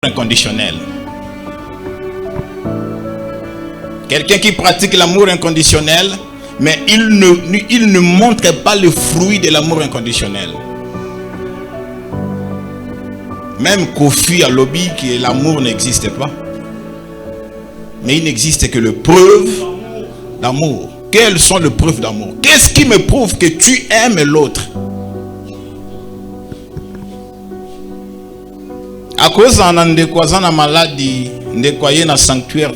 inconditionnel. Quelqu'un qui pratique l'amour inconditionnel, mais il ne montre pas le fruit de l'amour inconditionnel. Même Kofi a lobby que l'amour n'existe pas. Mais il n'existe que les preuves d'amour. Quelles sont les preuves d'amour? Qu'est-ce qui me prouve que tu aimes l'autre? À cause de la maladie, de sanctuaire,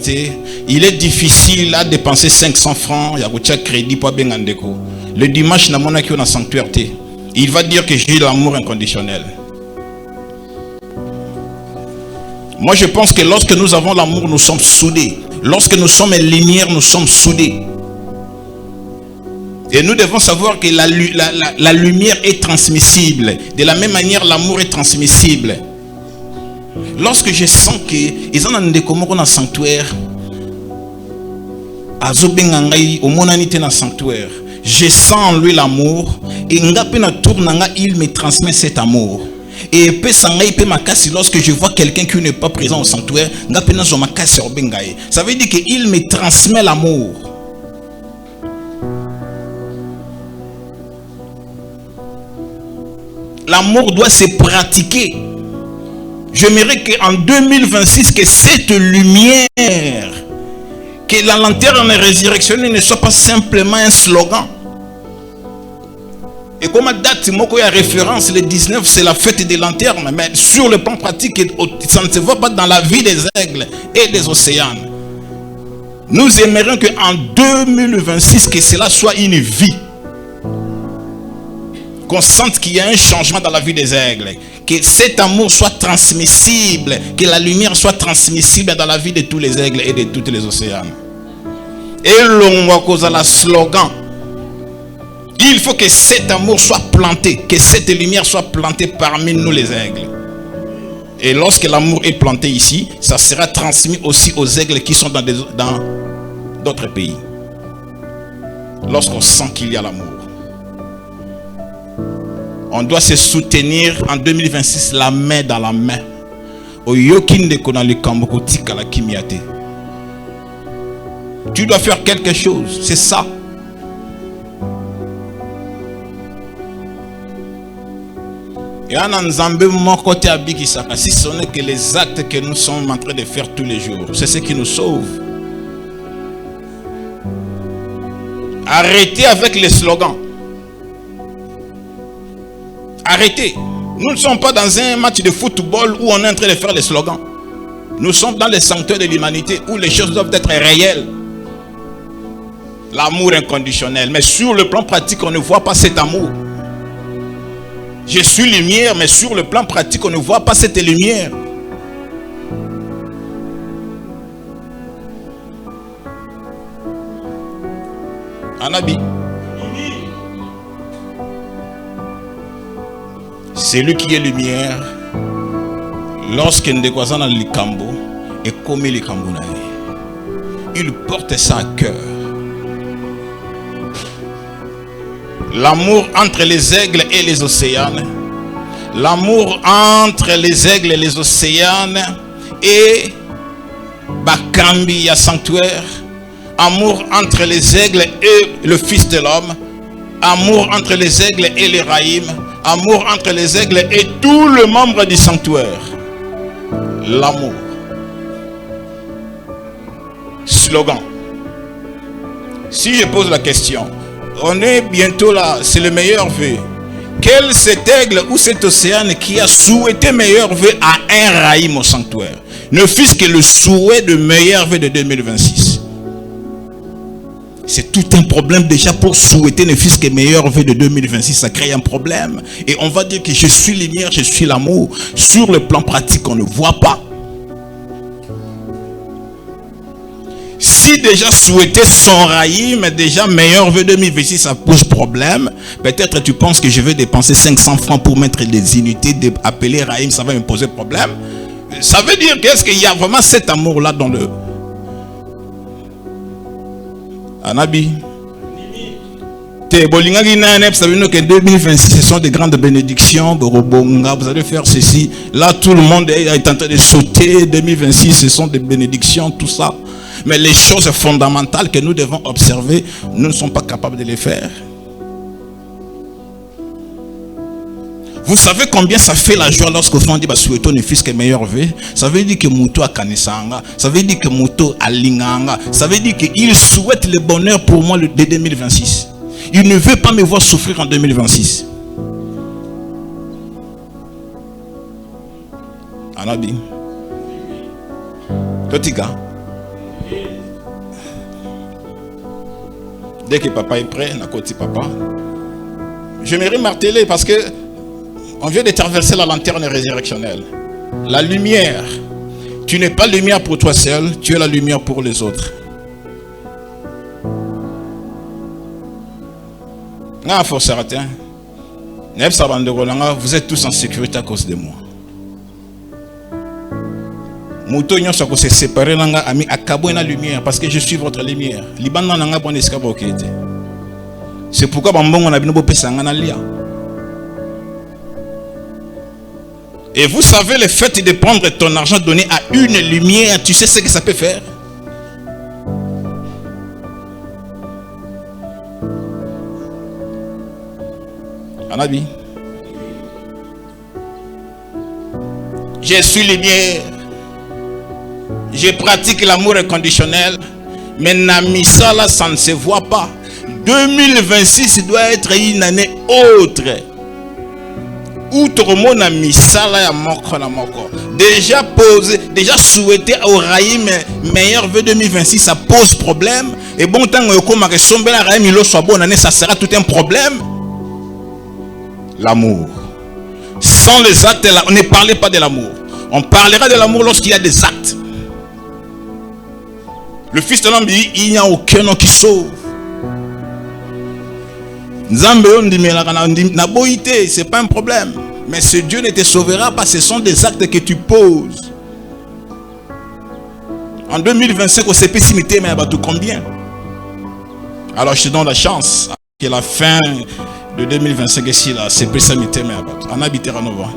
il est difficile à dépenser 500 francs. Il y a un crédit pour Bengandeko. Le dimanche, il y a un sanctuaire. Il va dire que j'ai l'amour inconditionnel. Moi, je pense que lorsque nous avons l'amour, nous sommes soudés. Lorsque nous sommes lumière, nous sommes soudés. Et nous devons savoir que la lumière est transmissible. De la même manière, l'amour est transmissible. Lorsque je sens que ils ont un sanctuaire, je sens en lui l'amour et il me transmet cet amour. Et lorsque je vois quelqu'un qui n'est pas présent au sanctuaire, ça veut dire qu'il me transmet l'amour. L'amour doit se pratiquer. J'aimerais qu'en 2026, que cette lumière, que la lanterne résurrectionnée ne soit pas simplement un slogan. Et comme date, il y a référence, le 19, c'est la fête des lanternes. Mais sur le plan pratique, ça ne se voit pas dans la vie des aigles et des océans. Nous aimerions qu'en 2026, que cela soit une vie. Qu'on sente qu'il y a un changement dans la vie des aigles. Que cet amour soit transmissible. Que la lumière soit transmissible dans la vie de tous les aigles et de tous les océans. Et l'on voit cause à la slogan. Il faut que cet amour soit planté. Que cette lumière soit plantée parmi nous les aigles. Et lorsque l'amour est planté ici, ça sera transmis aussi aux aigles qui sont dans d'autres pays. Lorsqu'on sent qu'il y a l'amour. On doit se soutenir en 2026 la main dans la main. Tu dois faire quelque chose, c'est ça. Et si ce n'est que les actes que nous sommes en train de faire tous les jours, c'est ce qui nous sauve. Arrêtez avec les slogans. Arrêtez. Nous ne sommes pas dans un match de football où on est en train de faire les slogans. Nous sommes dans les sanctuaires de l'humanité où les choses doivent être réelles. L'amour inconditionnel. Mais sur le plan pratique, on ne voit pas cet amour. Je suis lumière, mais sur le plan pratique, on ne voit pas cette lumière. Anabi. C'est lui qui est lumière. Lorsque Ndekwazana Likambo est comme Likambo, il porte ça à cœur. L'amour entre les aigles et les océans. L'amour entre les aigles et les océans. Et Bakambi à sanctuaire. Amour entre les aigles et le Fils de l'homme. Amour entre les aigles et les raïms. Amour entre les aigles et tout le membre du sanctuaire. L'amour. Slogan. Si je pose la question, on est bientôt là, c'est le meilleur vœu. Quel cet aigle ou cet océan qui a souhaité meilleur vœu à un raïm au sanctuaire? Ne fût-ce que le souhait de meilleur vœu de 2026. C'est tout un problème déjà pour souhaiter ne fût-ce que meilleur vœu de 2026. Ça crée un problème. Et on va dire que je suis lumière, je suis l'amour. Sur le plan pratique, on ne voit pas. Si déjà souhaiter son raïm, déjà meilleur vœu 2026, ça pose problème. Peut-être tu penses que je vais dépenser 500 francs pour mettre des unités, appeler raïm, ça va me poser problème. Ça veut dire qu'est-ce qu'il y a vraiment cet amour-là dans le... Anabi. Vous savez que 2026, ce sont des grandes bénédictions. Vous allez faire ceci. Là, tout le monde est en train de sauter. 2026, ce sont des bénédictions, tout ça. Mais les choses fondamentales que nous devons observer, nous ne sommes pas capables de les faire. Vous savez combien ça fait la joie lorsque on dit souhaitons ne fils que meilleur vœu. Ça veut dire que Mouto a kanisanga, ça veut dire que Mouto a linganga, ça veut dire qu'il souhaite le bonheur pour moi de 2026. Il ne veut pas me voir souffrir en 2026. Anabi. Totika. Dès que papa est prêt, n'a côté papa. J'aimerais marteler parce que on vient de traverser la lanterne résurrectionnelle. La lumière. Tu n'es pas lumière pour toi seul, tu es la lumière pour les autres. Vous êtes tous en sécurité à cause de moi. Se séparer la lumière parce que je suis votre lumière. C'est pourquoi on a bien. Et vous savez, le fait de prendre ton argent donné à une lumière, tu sais ce que ça peut faire? Anabi. Je suis lumière. Je pratique l'amour inconditionnel. Mais Namisala, ça ne se voit pas. 2026 doit être une année autre. Outre mon ami Sala moko na moko. Déjà posé, déjà souhaité au Raïm meilleur vœu 2026, ça pose problème. Et bon temps que sombe la Raïm il soit bonne année, ça sera tout un problème. L'amour. Sans les actes, on ne parlait pas de l'amour. On parlera de l'amour lorsqu'il y a des actes. Le Fils de l'homme dit, il n'y a aucun homme qui sauve. C'est pas un problème. Mais ce Dieu ne te sauvera pas. Ce sont des actes que tu poses. En 2025, on s'est pessimité, mais à tout combien? Alors je te donne la chance que la fin de 2025 ici là, c'est pessimité, mais on habite à Nova.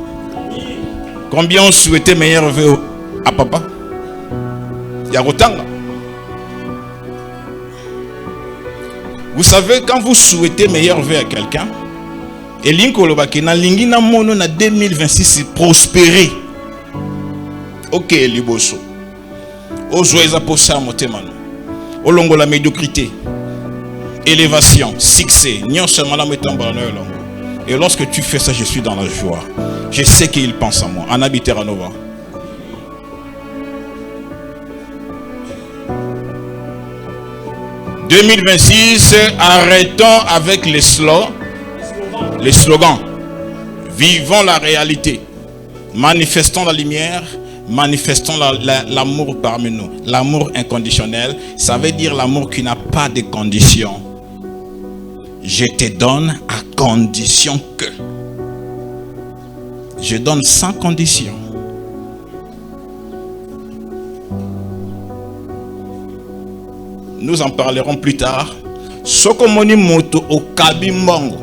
Combien on souhaitait meilleur vœu à papa? Il y a autant là. Vous savez, quand vous souhaitez meilleur vœu à quelqu'un, et l'inkolobakina lingina mono na 2026 prospérer. Ok, liboso. Ozoeza posa motemano. Olongo la médiocrité, élévation, succès. Et lorsque tu fais ça, je suis dans la joie. Je sais qu'il pense à moi. En habiter à Nova. « 2026, arrêtons avec les slogans. Vivons la réalité. Manifestons la lumière. Manifestons l'amour parmi nous. L'amour inconditionnel, ça veut dire l'amour qui n'a pas de conditions. Je te donne à condition que. Je donne sans condition. Nous en parlerons plus tard. Sokomoni moto okabi mbongo.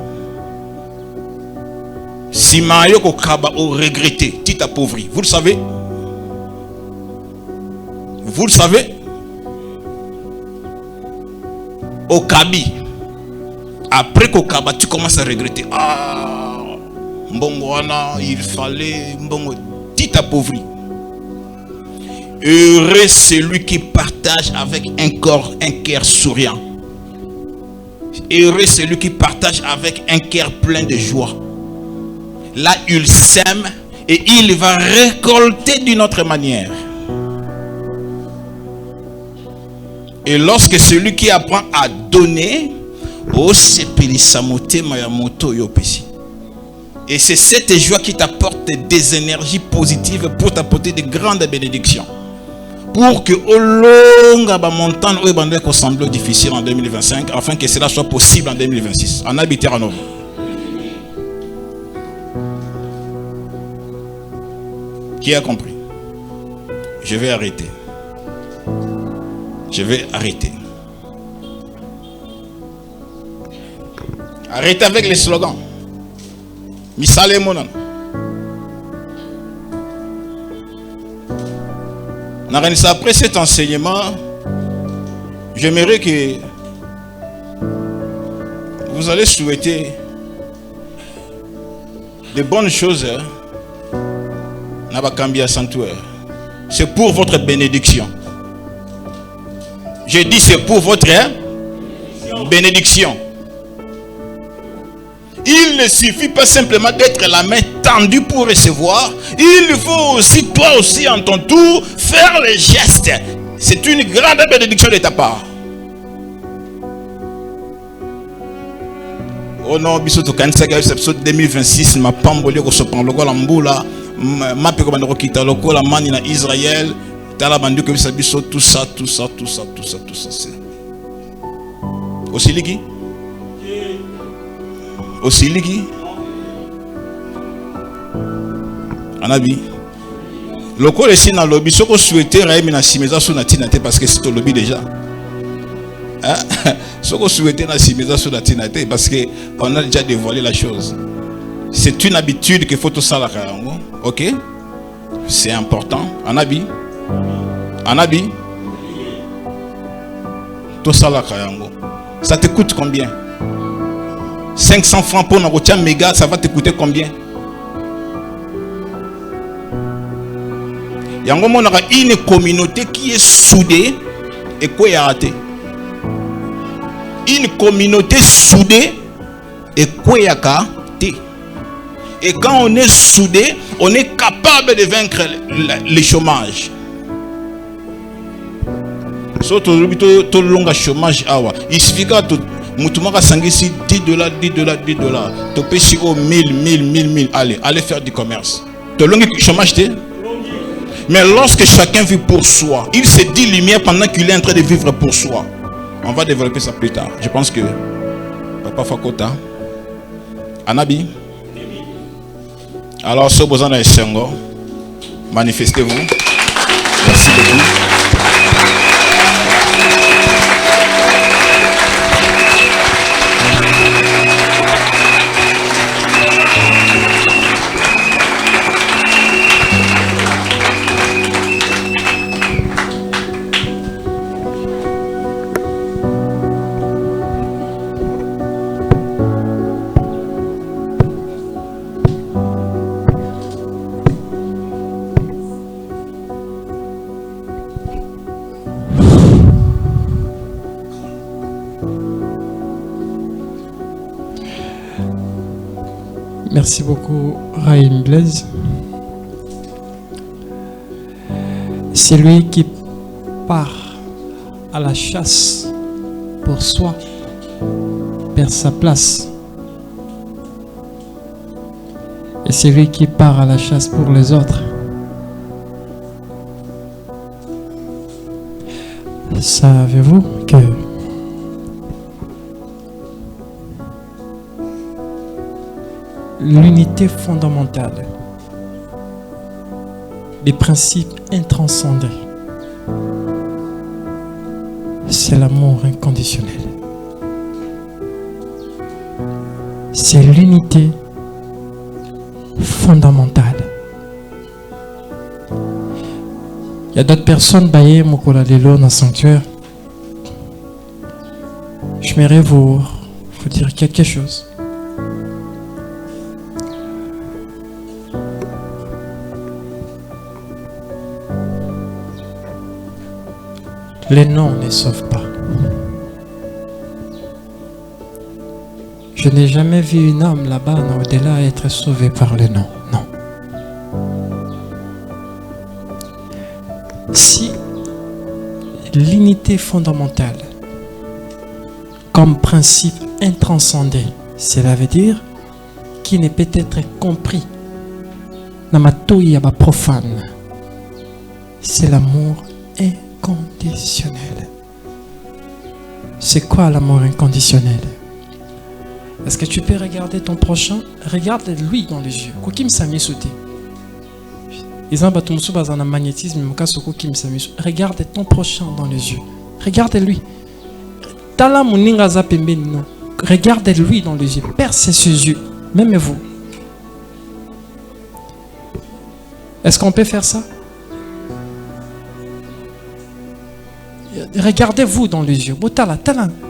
Si mayo kokaba au regretté, tit appauvri. Vous le savez? Vous le savez? Okabi. Après kokaba, tu commences à regretter. Ah, mbongo wana, il fallait mbongo, tit appauvri. Heureux celui qui partage avec un cœur souriant. Heureux celui qui partage avec un cœur plein de joie. Là, il sème et il va récolter d'une autre manière. Et lorsque celui qui apprend à donner, et c'est cette joie qui t'apporte des énergies positives pour t'apporter de grandes bénédictions. Pour que au long de montagne où il semble difficile en 2025, afin que cela soit possible en 2026. En habiter à nouveau. Qui a compris? Je vais arrêter. Je vais arrêter. Arrêtez avec les slogans. Misale monan. Après cet enseignement, j'aimerais que vous allez souhaiter de bonnes choses. C'est pour votre bénédiction. J'ai dit c'est pour votre bénédiction. Il ne suffit pas simplement d'être la main tendue pour recevoir. Il faut aussi, toi aussi, en ton tour, faire les gestes. C'est une grande bénédiction de ta part. Oh non, bisoto kanisaka episode 2026 ma pamboli ko so pango la mbula ma pe ko bandoko kita lokola mani na Israël tala bandu ko biso tout ça c'est aussi ligi anabi lokola si na lobby soko souhaiter raimi na simeza so na tina te parce que c'est au lobby déjà. Ce qu'on souhaitait dans Simeza sur la Tinate, parce qu'on a déjà dévoilé la chose. C'est une habitude qu'il faut tout ça là. Ok? C'est important. Anabi? Tout ça là. Ça te coûte combien? 500 francs pour un méga, ça va te coûter combien? Il y a une communauté qui est soudée et quoi y a raté? Une communauté soudée et koyaka te. Et quand on est soudé, on est capable de vaincre le chômage. Il suffit que Moutoumaka sangisi $10. Tu payes au 1000. Allez faire du commerce. Tu as chômage te. Mais lorsque chacun vit pour soi, il se dit lumière pendant qu'il est en train de vivre pour soi. On va développer ça plus tard. Je pense que Papa Fakota, Anabi. Alors, ce besoin d'un Sengo, manifestez-vous. Merci beaucoup. Merci beaucoup, Raïm Blaise. C'est lui qui part à la chasse pour soi, perd sa place. Et c'est lui qui part à la chasse pour les autres. Savez-vous que l'unité fondamentale des principes intranscendés, c'est l'amour inconditionnel. C'est l'unité fondamentale. Il y a d'autres personnes baillées mokola lelo dans le sanctuaire. J'aimerais vous dire quelque chose. Les noms ne sauvent pas. Je n'ai jamais vu une âme là-bas, au-delà, être sauvée par les noms. Non. Si l'unité fondamentale, comme principe intranscendé, cela veut dire qui ne peut être compris dans ma touille profane, c'est l'amour inconditionnel. C'est quoi l'amour inconditionnel? Est-ce que tu peux regarder ton prochain? Regarde-lui dans les yeux. Regarde ton prochain dans les yeux. Regarde-lui. Tala muninga za pembeni no. Regardez-lui dans les yeux. Percez ses yeux. Même vous. Est-ce qu'on peut faire ça? Regardez-vous dans les yeux.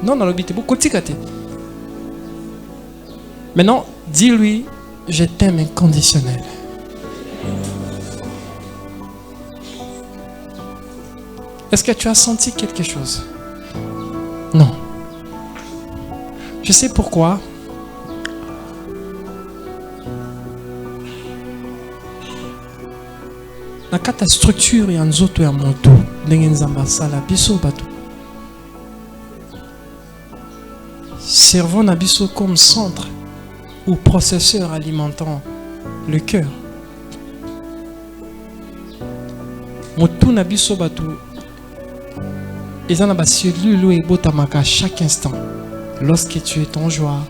Non, non, maintenant, dis-lui, je t'aime inconditionnel. Est-ce que tu as senti quelque chose? Non. Je sais pourquoi. Na kata structure ya nzoto ya moto ndenge nzamba sala biso bato. Cerveau na biso comme centre ou processeur alimentant le cœur. Moto na biso bato eza na ba cellule ebotamaka à chaque instant. Lorsque tu es en joie,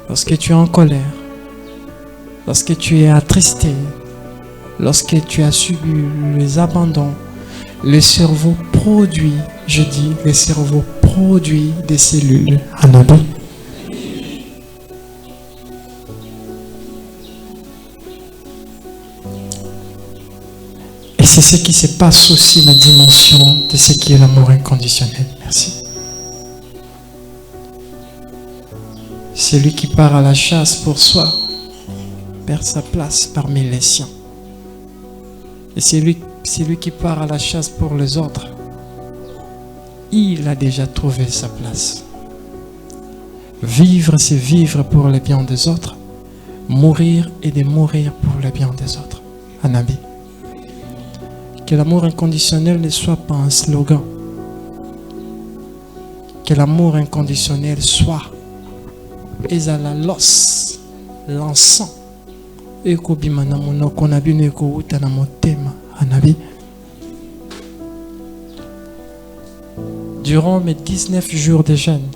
lorsque tu es en colère, lorsque tu es attristé, lorsque tu as subi les abandons, le cerveau produit, je dis, le cerveau produit des cellules anodines. Et c'est ce qui se passe aussi dans la dimension de ce qui est l'amour inconditionnel. Merci. Celui qui part à la chasse pour soi perd sa place parmi les siens. Et celui qui part à la chasse pour les autres, il a déjà trouvé sa place. Vivre, c'est vivre pour le bien des autres. Mourir est de mourir pour le bien des autres. Anabi. Que l'amour inconditionnel ne soit pas un slogan. Que l'amour inconditionnel soit ezala l'os, l'encens. Eko bimana monoko na bino eko uta na motema anabi. Durant mes 19 jours de jeûne,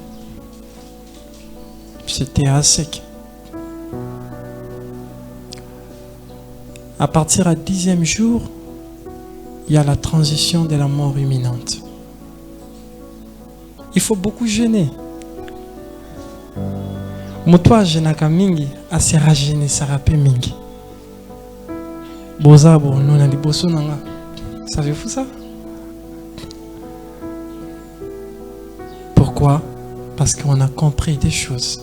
c'était à sec. À partir du 10e jour, il y a la transition de la mort imminente. Il faut beaucoup jeûner. Motwa jenaka mingi asera jeûner sarape mingi. Bozabo nona liboso nanga. Savez-vous ça? Pourquoi? Parce qu'on a compris des choses.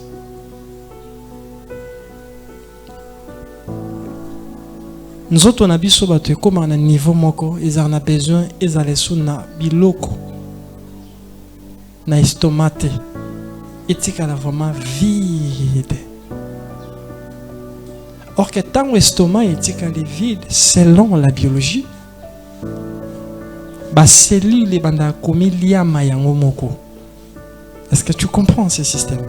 Nous autres on a biso bato comme à un niveau moko, ils en a besoin, ils allaient sous na biloko, na estomate. Et c'est vraiment vide. Or que tant l'estomac est vide, selon la biologie, bah cellule les bandes comme liama yango moko. Est-ce que tu comprends ce système?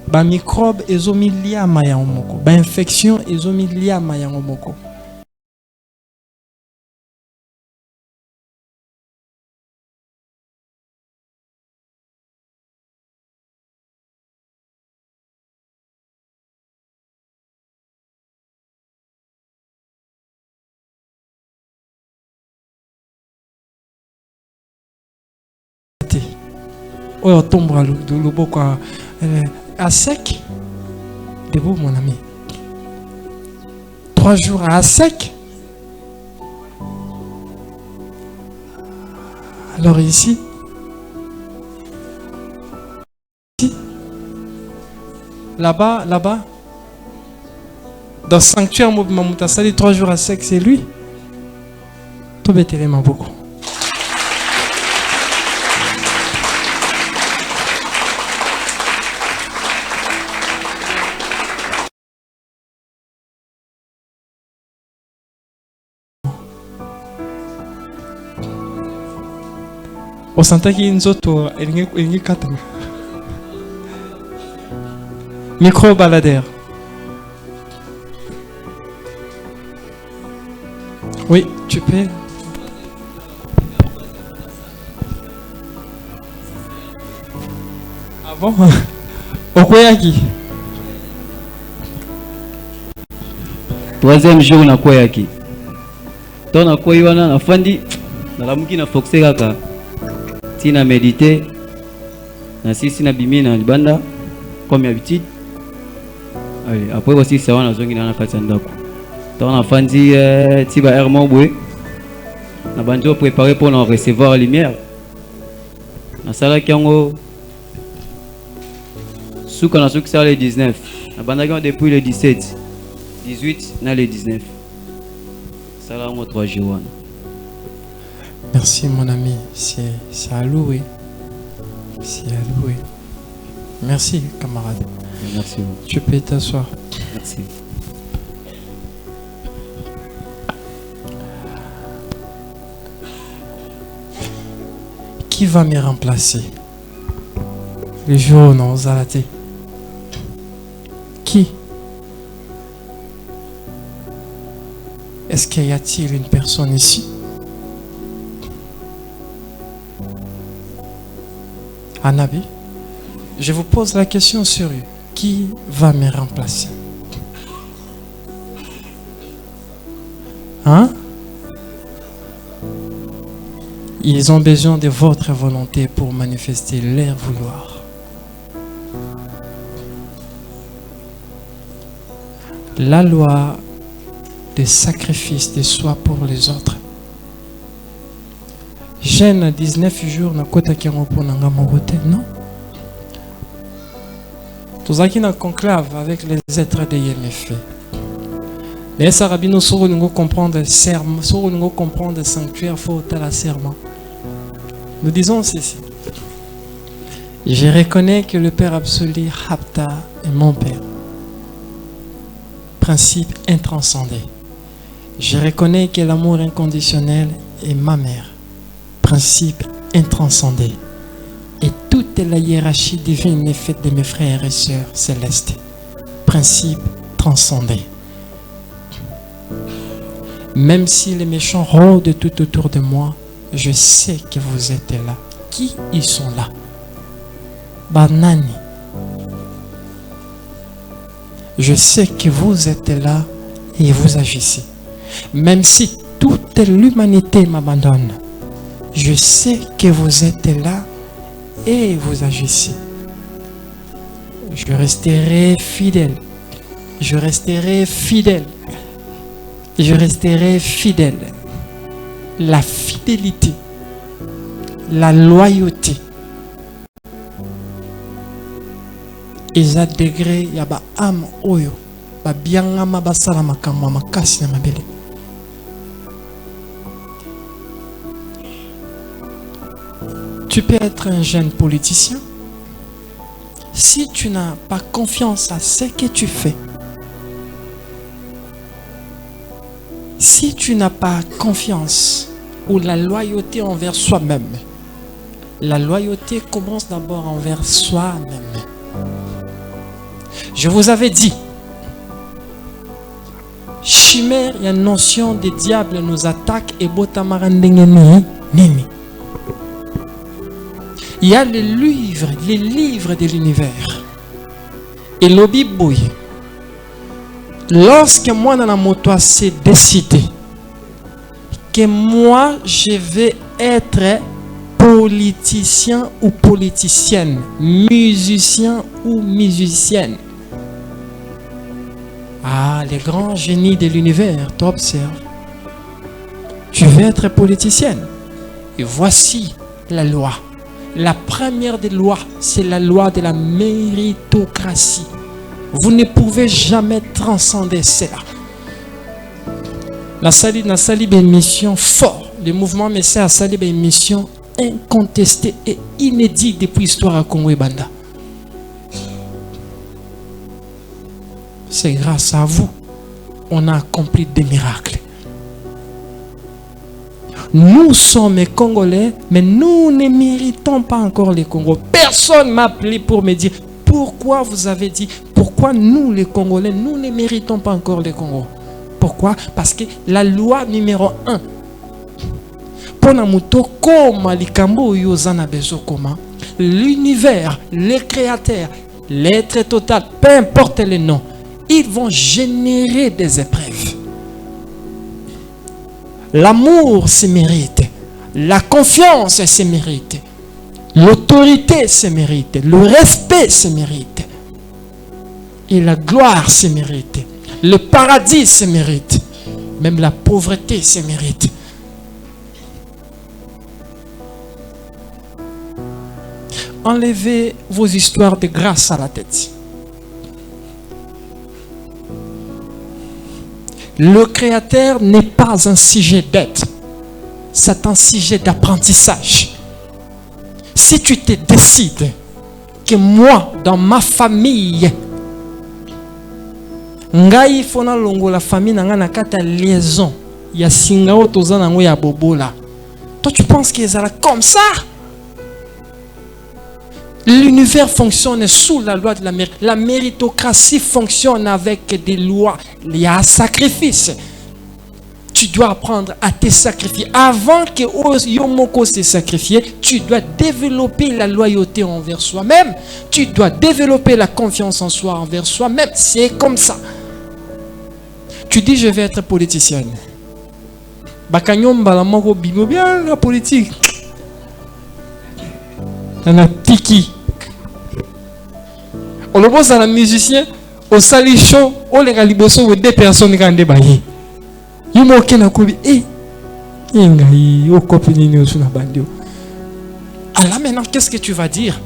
Bah microbe ezomi liama yango moko. Bah infection ezomi liama yango moko. Oh, tombe le boko à sec. Debout, mon ami. 3 jours à sec. Alors ici, là-bas, dans le sanctuaire Mamoutasali, 3 jours à sec, c'est lui. Tout bêtement beaucoup. On sentait qu'il y a une autre, il quatre micro-baladère. Oui, tu peux. Ah bon? Okoyaki. 3e jour na koyaki. Ton na koywana na fandi na lamuki na foxe kaka. Tina méditer na sisi na bimi na libanda comme d'habitude. Allez, après aussi c'est on a zongi na kati ndako. On a fandi tiba hermon boué. Na banjo préparé pour nous recevoir la lumière. Na sala kiango souka na souka le 19. Na bandaga depuis le 17, 18 na le 19. Sala mo 3 jours. Merci mon ami, c'est à louer. C'est à louer. Merci camarade. Merci. Tu peux t'asseoir. Merci. Qui va me remplacer le jour où nous allons rater? Qui? Est-ce qu'il y a-t-il une personne ici? Anabi, je vous pose la question sérieuse. Qui va me remplacer? Hein? Ils ont besoin de votre volonté pour manifester leur vouloir. La loi des sacrifices de soi pour les autres. Jeûne 19 jours na kota ki pour nanga mobote, non? Tous qui na conclave avec les êtres de IMF. Les sarabino soro nous comprendre serment, soro nous comprendre sanctuaire faut la serment. Nous disons ceci. Je reconnais que le Père absolu Hapta est mon Père. Principe intranscendé. Je reconnais que l'amour inconditionnel est ma mère. Principe intranscendé. Et toute la hiérarchie divine est faite de mes frères et sœurs célestes. Principe transcendé. Même si les méchants rôdent tout autour de moi, je sais que vous êtes là. Qui ils sont là? Banani. Je sais que vous êtes là et vous agissez. Même si toute l'humanité m'abandonne, je sais que vous êtes là et vous agissez. Je resterai fidèle. Je resterai fidèle. Je resterai fidèle. La fidélité, la loyauté. Eza degré ya ba am oyo ba bianga mabasala makamwa makasi na mabele. Tu peux être un jeune politicien. Si tu n'as pas confiance à ce que tu fais, si tu n'as pas confiance ou la loyauté envers soi-même, la loyauté commence d'abord envers soi-même. Je vous avais dit, chimère, il y a une notion de diable nous attaque et botamarandengeni nini. Il y a les livres de l'univers. Et l'obiboui. Lorsque moi dans la moto s'est décidé que moi je vais être politicien ou politicienne, musicien ou musicienne. Ah, les grands génies de l'univers t'observent. Tu veux être politicienne. Et voici la loi. La première des lois, c'est la loi de la méritocratie. Vous ne pouvez jamais transcender cela. La salib une mission forte. Le mouvement Messé a salib une mission incontestée et inédite depuis l'histoire à Congo et Banda. C'est grâce à vous on a accompli des miracles. Nous sommes Congolais, mais nous ne méritons pas encore les Congos. Personne m'a appelé pour me dire pourquoi vous avez dit, pourquoi nous les Congolais, nous ne méritons pas encore les Congos. Pourquoi? Parce que la loi numéro 1, l'univers, le créateur, l'être total, peu importe le nom, ils vont générer des épreuves. L'amour se mérite, la confiance se mérite, l'autorité se mérite, le respect se mérite. Et la gloire se mérite. Le paradis se mérite. Même la pauvreté se mérite. Enlevez vos histoires de grâce à la tête. Le Créateur n'est pas un sujet d'aide. C'est un sujet d'apprentissage. Si tu te décides que moi, dans ma famille, ngai fona longo la famille nanga na kata liaison ya singao toza nango ya bobola. Toi tu penses qu'ils sont comme ça? L'univers fonctionne sous la loi de la méritocratie. La méritocratie fonctionne avec des lois. Il y a un sacrifice. Tu dois apprendre à te sacrifier. Avant que Yomoko se sacrifie, tu dois développer la loyauté envers soi-même. Tu dois développer la confiance en soi envers soi-même. C'est comme ça. Tu dis je vais être politicienne. Bakanyomba la moko bimo bien la politique. On a tiki. On le pose à la musicien, au salicho, au les galiboso, ou deux personnes qui ont débaillé. Il m'a dit alors maintenant, qu'est-ce que tu vas dire?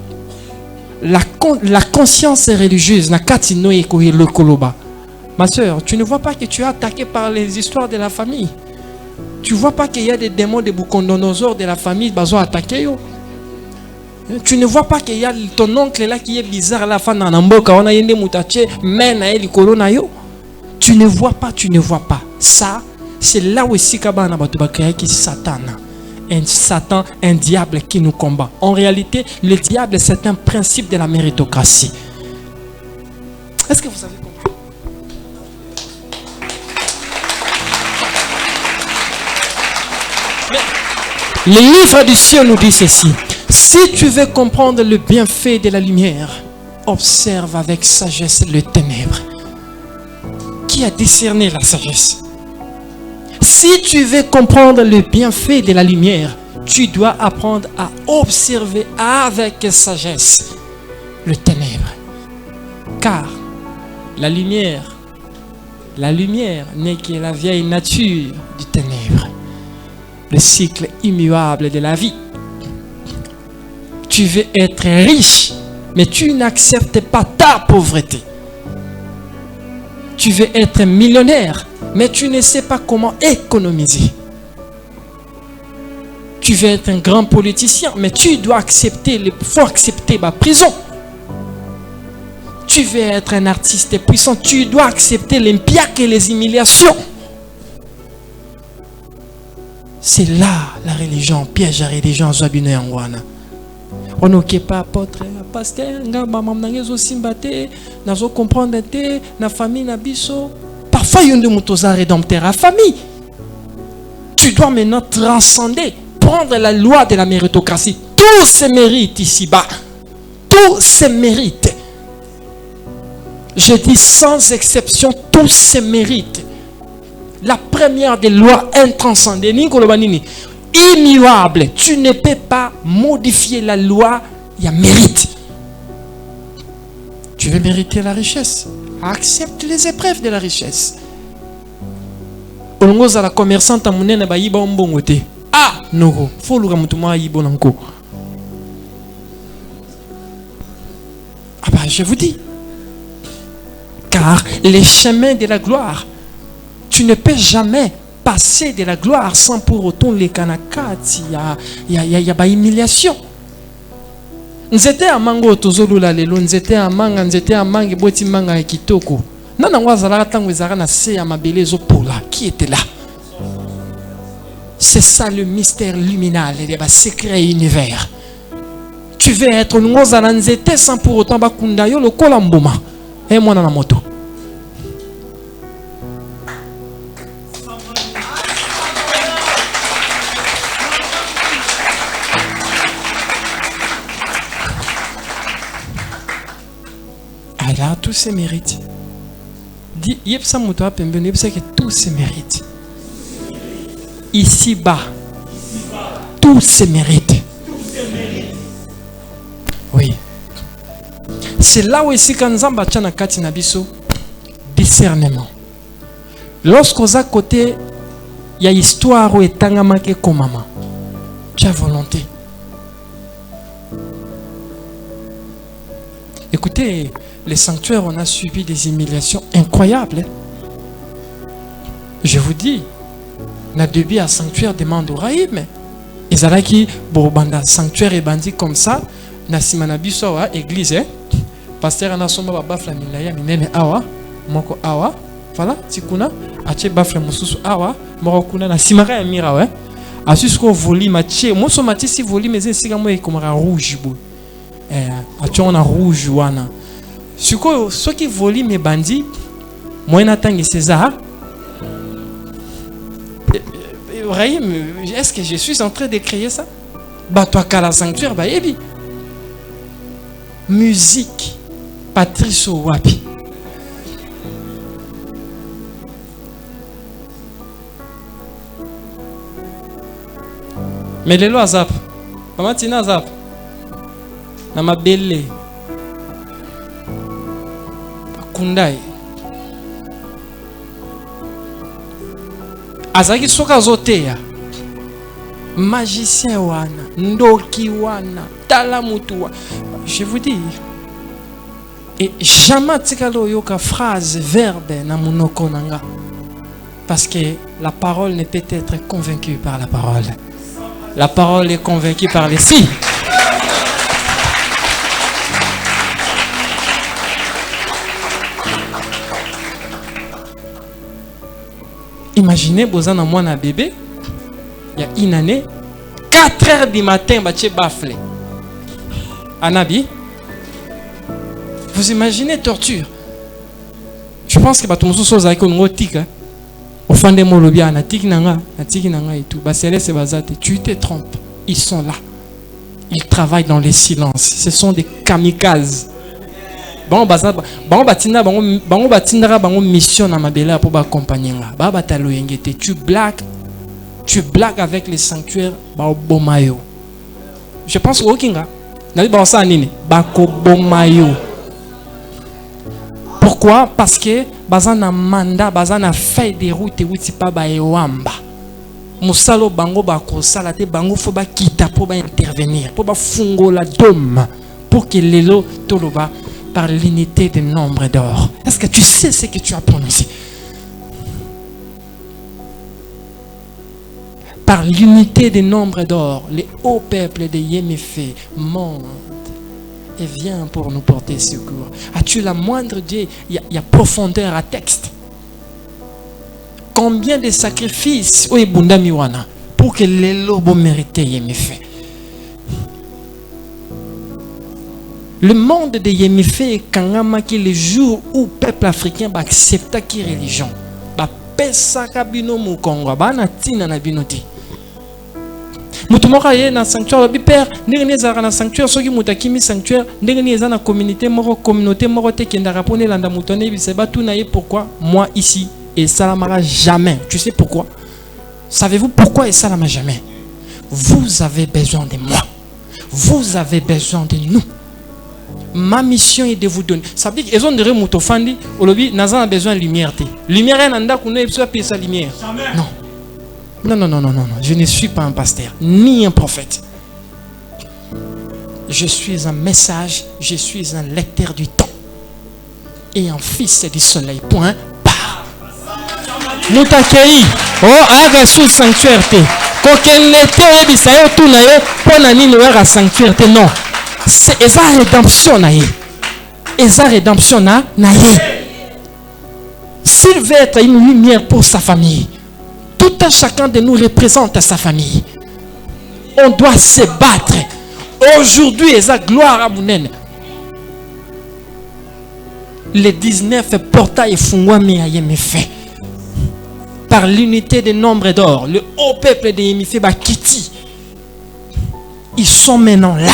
La conscience religieuse, ma soeur, tu ne vois pas que tu es attaqué par les histoires de la famille? Tu ne vois pas qu'il y a des démons de Bukondonosor de la famille qui sont attaqués? Tu ne vois pas qu'il y a ton oncle là qui est bizarre la fin dans Namboka, on a yende mutache, men na eli corona yo. Tu ne vois pas, tu ne vois pas. Ça, c'est là où ici kabana batubakaya qui Satan. Un Satan, un diable qui nous combat. En réalité, le diable c'est un principe de la méritocratie. Est-ce que vous avez compris? Mais les livres du ciel nous disent ceci. Si tu veux comprendre le bienfait de la lumière, observe avec sagesse les ténèbres. Qui a décerné la sagesse? Si tu veux comprendre le bienfait de la lumière, tu dois apprendre à observer avec sagesse les ténèbres. Car la lumière n'est que la vieille nature du ténèbre, le cycle immuable de la vie. Tu veux être riche, mais tu n'acceptes pas ta pauvreté. Tu veux être millionnaire, mais tu ne sais pas comment économiser. Tu veux être un grand politicien, mais tu dois accepter, faut accepter la prison. Tu veux être un artiste puissant, tu dois accepter l'impiaque et les humiliations. C'est là la religion, piège à religion, Zwabino Yangwana. On n'a pas apôtre, pasteur, nazo comprendre te, na famille na biso. Parfois il y a des rédempteur à famille. Tu dois maintenant transcender, prendre la loi de la méritocratie. Tout se mérite ici-bas. Tout se mérite. Je dis sans exception, tout se mérite. La première des lois intranscendées, immuable. Tu ne peux pas modifier la loi, il y a mérite. Tu veux mériter la richesse? Accepte les épreuves de la richesse. On a la commerçante à monnaie ba yiba mbongote. Ah, non, faut le ramutuma yibo nanko. Ah bah je vous dis. Car les chemins de la gloire, tu ne peux jamais passer de la gloire sans pour autant les kanakati, il y a pas humiliation. Nzete amango tozolula lelo, nzete amanga, nzete amangi boti manga kitoko. Nana wazala tango ezara na se ya mabele zopola, qui était là? C'est ça le mystère luminal et le secret univers. Tu veux être ngozala nzete sans pour autant bakunda yo lokola mboma. Et moi na moto. Alors, tout se mérite. Dis, que tout se mérite. Ici-bas, tout se mérite. Oui. c'est là où ici quand Nzamba tchana kati nabiso discernement. Lorsqu'on a côté il y a histoire où etanga make komama. Tu as volonté. Écoutez, les sanctuaires, on a subi des humiliations incroyables. Je vous dis, na début à sanctuaire demande au raïm. Ils allaient qui banda sanctuaire et bandit comme ça, na simanabiso wa église. Pasteur ana somba ba bafla milaya minene awa, moko awa, voilà, tikuna, ache bafla mususu awa, moko kuna na simara ya mira ouais. Asusko volume ache, mo so matisi volume eze sika mo ekomara rouge bo. Ache on a rouge wana. Suko ce qui volume bandi, moi natangi César. Est-ce que je suis en train de créer ça? Bah toi kala sanctuaire bah ebi. Musique Patrice Wapi. Mais les lois zap. Maman tina zap. Na mabele. Kundai. Azaki soka zoteya. Magicien wana, ndoki wana, talamutua. Je vous dis. Et jamais tikalo yoka phrase, verbe na munoko nanga. Parce que la parole ne peut être convaincue par la parole. La parole est convaincue par les si. Imaginez, bozana mwana bébé, il y a une année, 4 heures du matin, bache bafle. Anabi, vous imaginez torture. Je pense que batumso soza iko ngotika. Ofande molobia na tiki nanga et tout. Basele se bazate, tu te trompes. Ils sont là. Ils travaillent dans les silences. Ce sont des kamikazes. Bango batinda bango mission na mabela pour accompagner nga. Ba batalo yengete tu blagues avec les sanctuaires ba bomayo. Je pense au kinga. Na ba ça nini ba ko bomayo. Pourquoi? Parce que bazana mandat, bazana feuille de route wuti pa ba ewamba. Musalo bango ba ko sala te bango fo ba kita pour ba intervenir, pour ba fungola dôme pour que lelo toloba par l'unité des nombres d'or. Est-ce que tu sais ce que tu as prononcé? Par l'unité des nombres d'or, les hauts peuples de Yéméphé montent et viennent pour nous porter secours. As-tu la moindre idée? Il y a profondeur à texte. Combien de sacrifices pour que les lobos méritent Yéméphé? Le monde de Yéméphé est quand qui le jour où le peuple africain va accepter qui religion. Va pesa kabino mu Congo, va na tina na binoti. Mutumoka ye na sanctuaire bi père, ndenge zara na sanctuaire soki mutakimi sanctuaire, ndenge za na communauté moko te kenda rapone landa mutone bi seba tout na ye pourquoi moi ici et ça n'amara jamais. Tu sais pourquoi? Savez-vous pourquoi et ça n'amara jamais? Vous avez besoin de moi. Vous avez besoin de nous. Ma mission est de vous donner. Ça veut dire qu'ils ont des remotofandi. Aujourd'hui, nous avons besoin de lumière. Lumière est nanda qu'on ait besoin sa lumière. Non. Je ne suis pas un pasteur ni un prophète. Je suis un message. Je suis un lecteur du temps et un fils du soleil. Point. Nous t'accueillons. Oh, à sous sanctuaire. Qu'aucun était bisayo tout na yo pour nani nous à sanctuaire. Non. C'est esa rédemption na ye. Esa rédemption na ye. S'il veut être une lumière pour sa famille, tout un chacun de nous représente sa famille. On doit se battre. Aujourd'hui, esa gloire à Mounen. Les 19 portails fungwami à Yéméphé. Par l'unité des nombres d'or, le haut peuple de Yéméphé Bakiti. Ils sont maintenant là.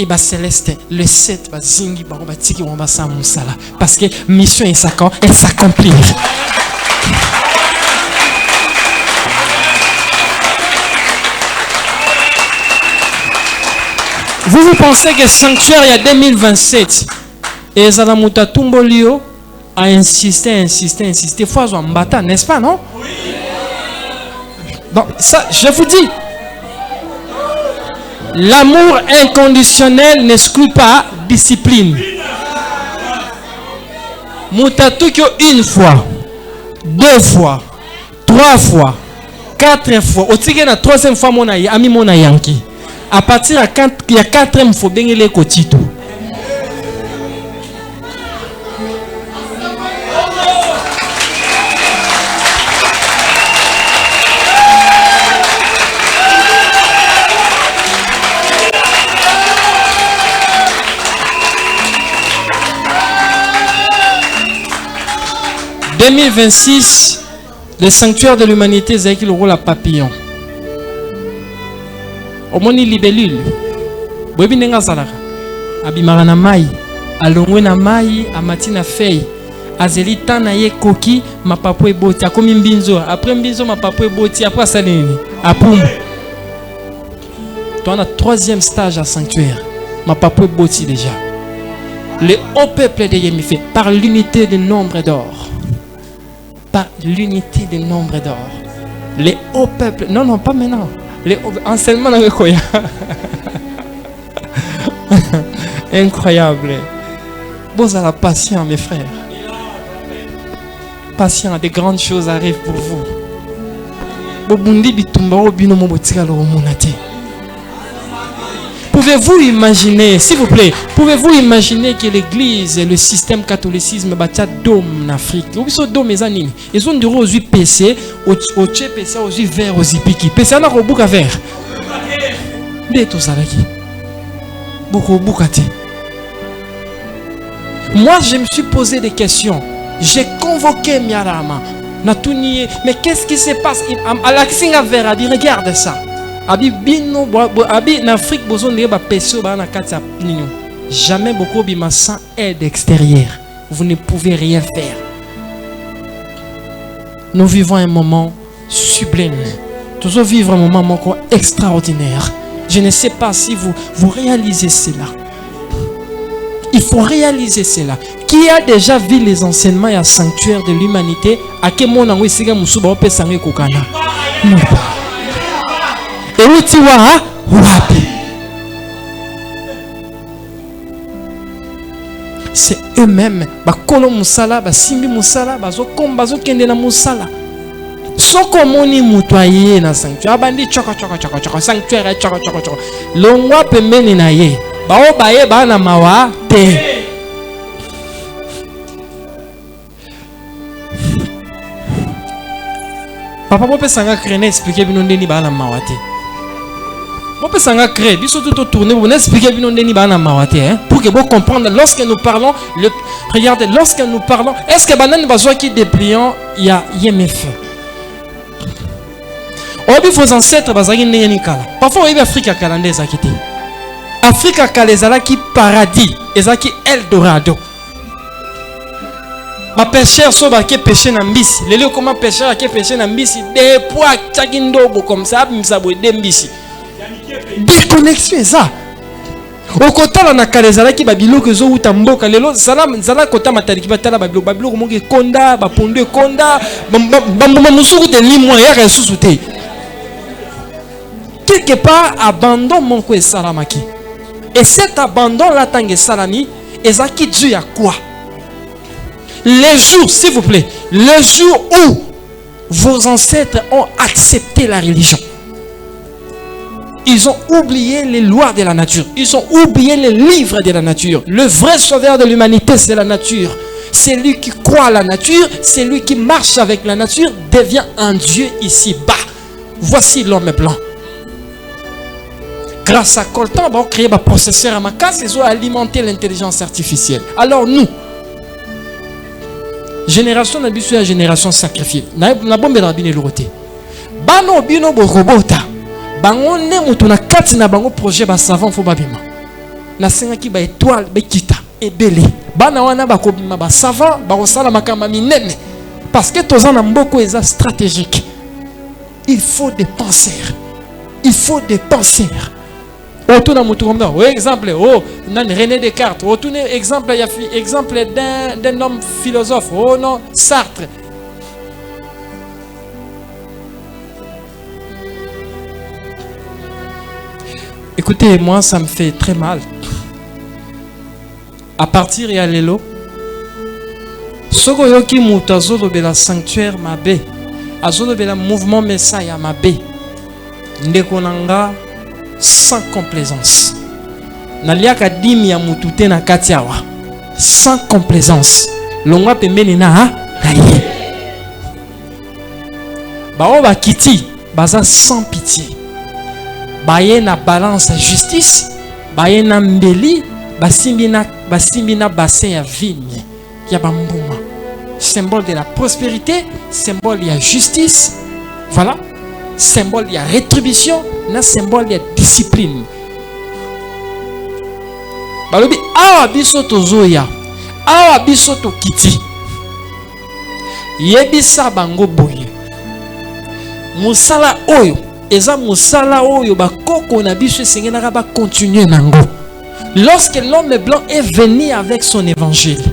Et bah céleste, le 7 va zingi ba batiki on va samusala parce que mission est elle s'accomplit. Vous pensez que sanctuaire il y a 2027 et Zalamuta Tumbolio a insisté. Fois Mbata, n'est-ce pas, non? Oui. Donc, ça, je vous dis, l'amour inconditionnel n'exclut pas discipline. Mutatukyo une fois, 2 fois, 3 fois, 4 fois. Au tigre la 3e fois mon ami mon yanki. À partir il y a 4e fois bien les kotito. En 2026, le sanctuaire de l'humanité, c'est qu'il roule à papillon. Au moni libellule. Bobi nenga salaka. Abimara na mai. Alongwe na mai, amati na fei. Azeli tana ye koki, ma papo e boti. Akomi mbinzo. Après mbinzo, ma papo e boti. Après salini. Apum. Toi, on a 3e stage à sanctuaire. Ma papo e boti déjà. Le haut peuple de Yémifé, par l'unité de nombre d'or. Par l'unité des nombres d'or. Les hauts peuples. Non, pas maintenant. Les enseignements dans le Koya. Incroyable. Vous avez la patience, mes frères. Patient, des grandes choses arrivent pour vous. Pouvez-vous imaginer, s'il vous plaît, pouvez-vous imaginer que l'église et le système catholicisme battent d'hommes en Afrique? Ils sont d'hommes et animés. Ils ont du rose PC, au PC, au vert, au zipiki. PC, on a un bouc à vert. Moi, je me suis posé des questions. J'ai convoqué Miarama. Mais qu'est-ce qui se passe? Alaxinga Vera dit, regarde ça. En Afrique, jamais beaucoup de sans aide extérieure. Vous ne pouvez rien faire. Nous vivons un moment sublime. Nous vivons un moment extraordinaire. Je ne sais pas si vous réalisez cela. Il faut réaliser cela. Qui a déjà vu les enseignements et le sanctuaire de l'humanité? À quel moment on a c'est eux-mêmes bakolo musala basimbi musala bazokomba bazokende na musala soko moni mutoye na sanctuaire abandi choko sanctuaire choko longwa pembeni na ye bao baye bana mawa te. Papa pope sanga krene expliquer bino ndeni bana mawa te. Pour que vous compreniez, lorsque nous parlons, regardez, lorsque nous parlons, est-ce que banane bazoa qui dépliant, il y a IMF. Obi vos ancêtres bazaki ndeni kala. Parfois obi Afrique kalande zakiti. Afrique kalezala qui paradis, ezaki Eldorado. Ma pêcheur soba qui pêcher na mbisi. Lelo comment pêcheur qui pêcher na mbisi des poids tchakindobo comme ça, msabo de mbisi. Déconnexion ça. Au côté on a kalezala ki babilo que zo utamboka lelo salam zala kota matariki batala babilo moke konda bapondo konda bambuma musuku de limwa ya resusute. Quelque part abandon mon ko salamaki. Et cet abandon là tangue salami ezaki dû à quoi? Les jours, s'il vous plaît, les jours où vos ancêtres ont accepté la religion. Ils ont oublié les lois de la nature. Ils ont oublié les livres de la nature. Le vrai sauveur de l'humanité, c'est la nature. C'est lui qui croit à la nature. C'est lui qui marche avec la nature. Devient un Dieu ici-bas. Voici l'homme blanc. Grâce à Coltan, on a créé un processeur à ma casse. Ils ont alimenté l'intelligence artificielle. Alors nous, génération d'habitude à génération sacrifiée. Na bombe de la bine l'oroté. Bano bino bo robota. Bango ne mutu na kati na bango projet ba savant fo babima. Na senga ki ba étoile be kita ebele. Bana wana ba ko bima ba savant ba ko sala makamba minene. Parce que tozan na mboko eza stratégique. Il faut des penseurs. Il faut des penseurs. Autour de exemple, René Descartes. Autour exemple, il y a exemple d'un homme philosophe. Oh non, Sartre. Écoutez, moi, ça me fait très mal. À partir de l'élo, Soko yoki muta azolobela sanctuaire mabe, azolobela mouvement Messiah mabe, ndeko nanga sans complaisance. Naliaka dimi ya mutute na kati awa, sans complaisance. Longwa pembeni na ye. Bao ba kiti, baza sans pitié. Baye na balance justice, baye na mbeli, basimbi na bassin ya vigne. Yabambuma, symbole de la prospérité, symbole de la justice, voilà, symbole de la rétribution, na symbole de la discipline. Balobi awa biso tozoya, awa biso to kiti. Yebisa bango boye. Musala oyo, eza musala oyo bakoko na biso esengena ba continuer nango. Lorsque l'homme blanc est venu avec son évangile,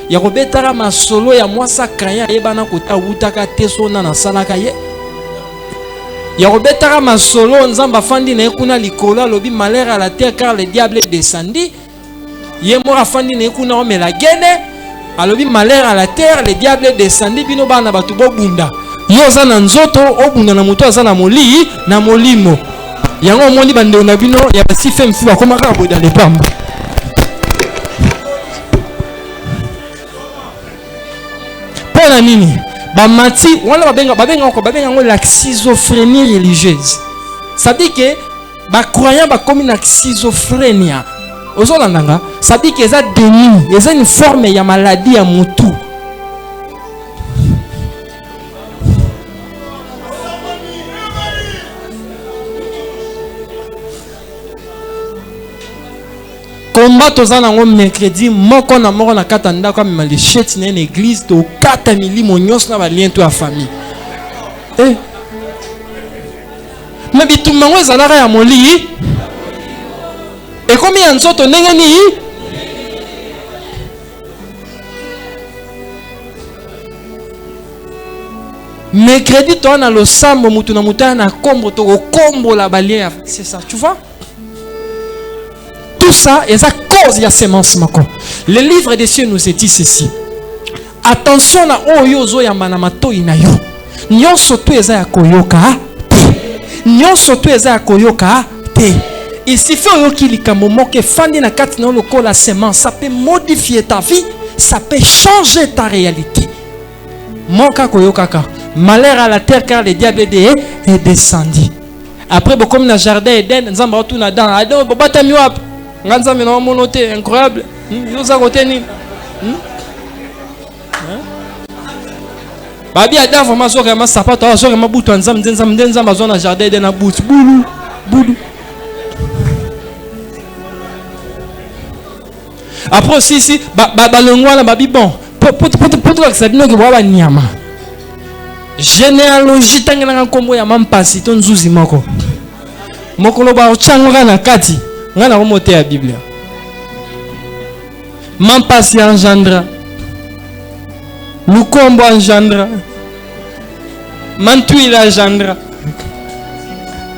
ya kobetara masolo ya mwasa kanya ebana kota utaka tesona na salaka ye. Ya kobetara masolo nzamba fandi na ekuna likolo lobi malheur à la terre car le diable est descendu. Ye mora fandi na ekuna omela gene alobi malheur à la terre le diable est descendu bino bana batu bobunda. Yo za na nzoto obunda na muto za na moli na molimo. Yango omoni bande na bino ya basife mfu bakomaka boda le pamba. Pona nini bamati wana babenga ngo la schizophrénie religieuse. Ça dit que ba croyant ba comme une schizophrénie. Ozolandanga, ça dit que ça déni, eza une forme ya maladie ya mutu. Combat tozana ngo mercredi moko na moko na katanda kwa malicheti na église to kata milimo nyos na balien to ya famille. Mais bitumango ezalaka ya moli. Et comme ya nzoto ndenge ni mercredi to na losambo mutu na mutana na kombo to kombo la balien. C'est ça, tu vois? Tout ça est à cause de la sémence mako. Le livre des cieux nous dit ceci. Attention na oyo zo ya manamato inayo. Nyonso tu eza ya koyoka te. Nyonso tu eza ya koyoka te. Il suffit oyo kilika momo ke fandi na kati na loko la sémence, ça peut modifier ta vie, ça peut changer ta réalité. Monka koyoka ka. Malheur à la terre car le diable est descendu. Après beaucoup na jardin Eden, nzamba tu na dan. Ado bobata miwap. Nganza mena monoté incroyable. Yoza côté ni. Babi ada vraiment so vraiment sapato, so vraiment butu nzamba zona jardin de na butu bulu. Après aussi balongwa na babi bon. Pour que ça bino ke baba nyama. Généalogie tangana kombo ya mampasi to nzuzi moko. Mokolo ba ochanga na kati. Ngana remonter la Bible. Mampasi engendra. Lukombo engendra. Mantuila engendra.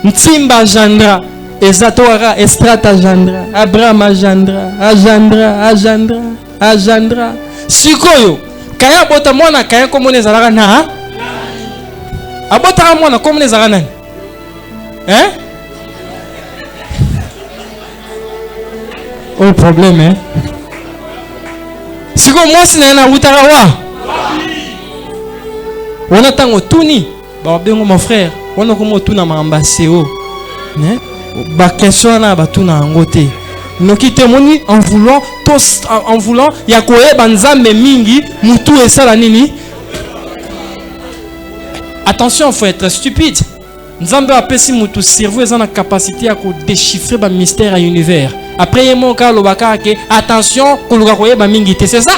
Ntimba engendra. Ezatoara Estrata engendra. Abraham engendra. Sikoyo. Kaya bota mwana kaya komone zalaka na. Abota mwana komone zalaka nani? Au problème, hein? Si moi si na utarawa, on attend au tuni, bengo mon frère, on a comme tuna mambaseo, né? Ba question na ba tuna ngote. No kitemoni en voulant yakoe banzambe mingi mutu esala nini? Attention, faut être stupide. Nzambe apesi mutu cerveau ezana capacité à déchiffrer ba mystère à l'univers. Après il mon cas lobaka ke attention koluka koyeba mingi te, c'est ça?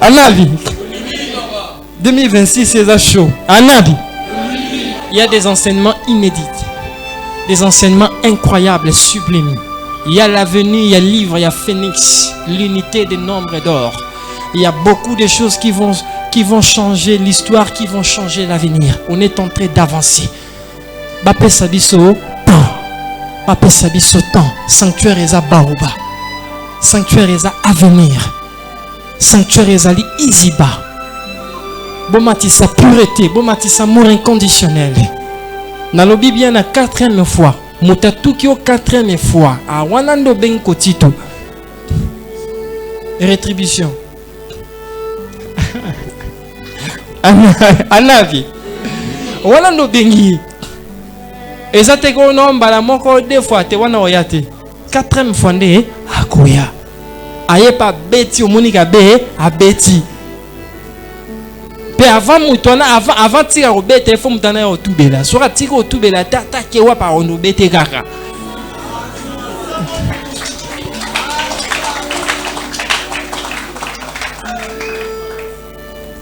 Anabi 2026 c'est ça chaud. Anabi il y a des enseignements inédits, des enseignements incroyables, sublimes. Il y a l'avenir, il y a le livre, il y a Phénix, l'unité des nombres d'or. Il y a beaucoup de choses qui vont changer l'histoire, qui vont changer l'avenir. On est en train d'avancer. Bapé Sabiso, temps. Bapé Sabiso, temps. Sanctuaire Eza Baoba. Sanctuaire Eza Avenir. Sanctuaire Eza Li Iziba. Bomatissa pureté, bomatissa amour inconditionnel. Nalobi bien la 4e fois. Mutatuki au 4e fois. A Wanando Ben Kotito. Rétribution. Anavi. Wanando Bengi. Ezate ko no mbala moko 2 fois te wana oyate. 4e fois nde akoya. Aye pa beti omonika be a beti. Pe avant mutona avant tira robete il faut mutana o tubela. Sora tira o tubela ta ke wa pa ono bete kaka.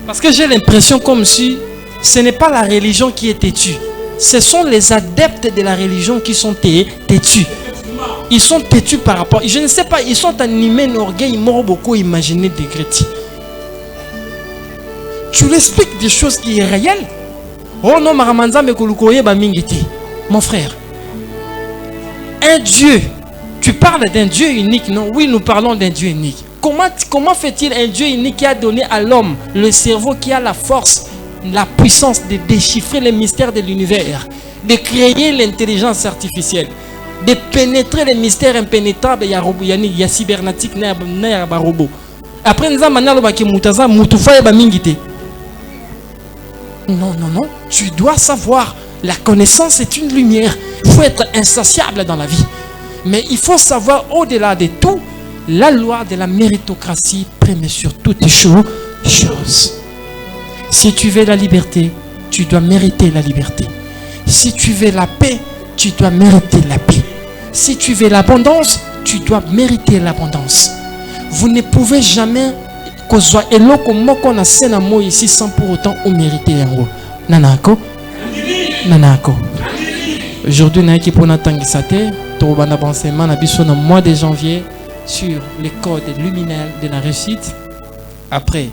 Parce que j'ai l'impression comme si ce n'est pas la religion qui est têtue. Ce sont les adeptes de la religion qui sont têtus. Ils sont têtus par rapport... Je ne sais pas, ils sont animés d'orgueil, ils m'ont beaucoup imaginé des chrétiens. Tu lui expliques des choses qui sont réelles. Oh non, Maramanza Mekolukoye Bamingiti. Mon frère. Un Dieu. Tu parles d'un Dieu unique, non? Oui, nous parlons d'un Dieu unique. Comment fait-il un Dieu unique qui a donné à l'homme le cerveau, qui a la force, la puissance de déchiffrer les mystères de l'univers, de créer l'intelligence artificielle, de pénétrer les mystères impénétrables, il y a cybernétique, il y a robot. Après, nous avons non, tu dois savoir, la connaissance est une lumière. Il faut être insatiable dans la vie. Mais il faut savoir, au-delà de tout, la loi de la méritocratie prime sur toutes les choses. Si tu veux la liberté, tu dois mériter la liberté. Si tu veux la paix, tu dois mériter la paix. Si tu veux l'abondance, tu dois mériter l'abondance. Vous ne pouvez jamais ici sans pour autant mériter yango. Nanako. Aujourd'hui, nous avons un mois de janvier sur les codes luminaires de la réussite. Après,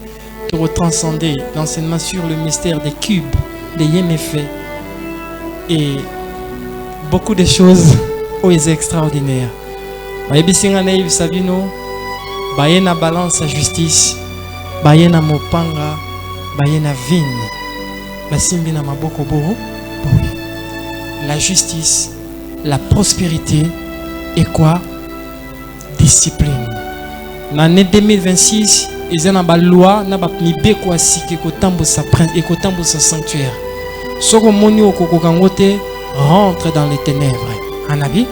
tu vas transcender l'enseignement sur le mystère des cubes, des YMF et beaucoup de choses extraordinaires. Bayebisinga Sabino, bayena balance à justice, bayena mopanga, bayena vigne, basimbina maboko boro. La justice, la prospérité et quoi? Discipline. L'année 2026, ils ont une loi, ils ont une sanctuaire. Ce que rentre dans les ténèbres. Anabi,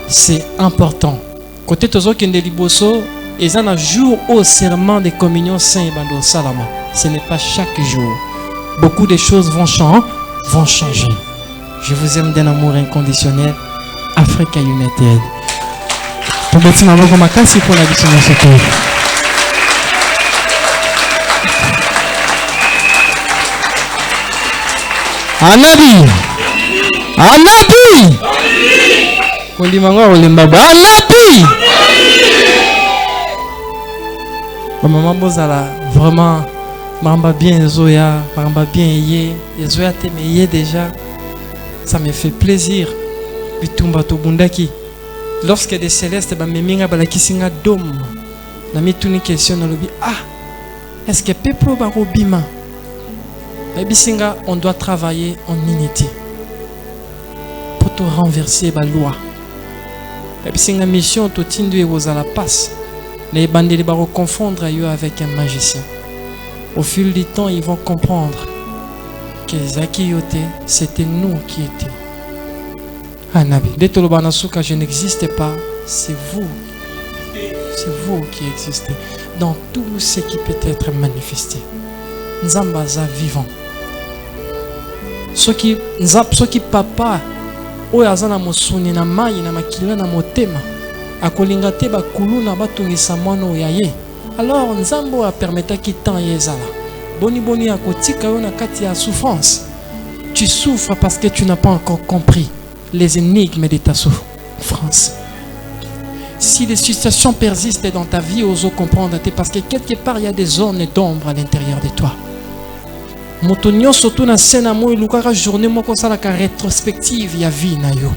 c'est important. Côté Tozo Kendeliboso, ils ont un jour au serment de communion saint et bando salama. Ce n'est pas chaque jour. Beaucoup de choses vont changer. Je vous aime d'un amour inconditionnel. Africa United. Pour la vision de ce pays. Anabi. Maman Bozala, vraiment, Maramba bien Zoya, Maramba bien Yé, Zoya t'aimé déjà. Ça me fait plaisir. Bitumba to bundaki. Lorsque des célestes bameminga balakisinga dom. Na mituni question na lobi est-ce que pepo barobima? Babisinga, on doit travailler en unité pour te renverser la loi. Babisinga mission to tindu à la passe. Les bandits vont confondre avec un magicien. Au fil du temps, ils vont comprendre que Zakiote, c'était nous qui étions. Anabi. Dès que je n'existe pas, c'est vous. C'est vous qui existez. Dans tout ce qui peut être manifesté. Nzambaza vivant. Ce qui papa, oyazana mosuni na mai na makila na motema. Akolinga te ba kuluna batungisa mwana oyaye. Alors Nzambo a permettre qu'il tant yezala. Boni akotika yo na kati ya souffrance. tu souffres parce que tu n'as pas encore compris les énigmes de ta souffrance. Si les situations persistent dans ta vie, ose comprendre, parce que quelque part il y a des zones d'ombre à l'intérieur de toi. Motonio surtout na scène moi lukaka journée moko sala ka rétrospective ya vie na yo.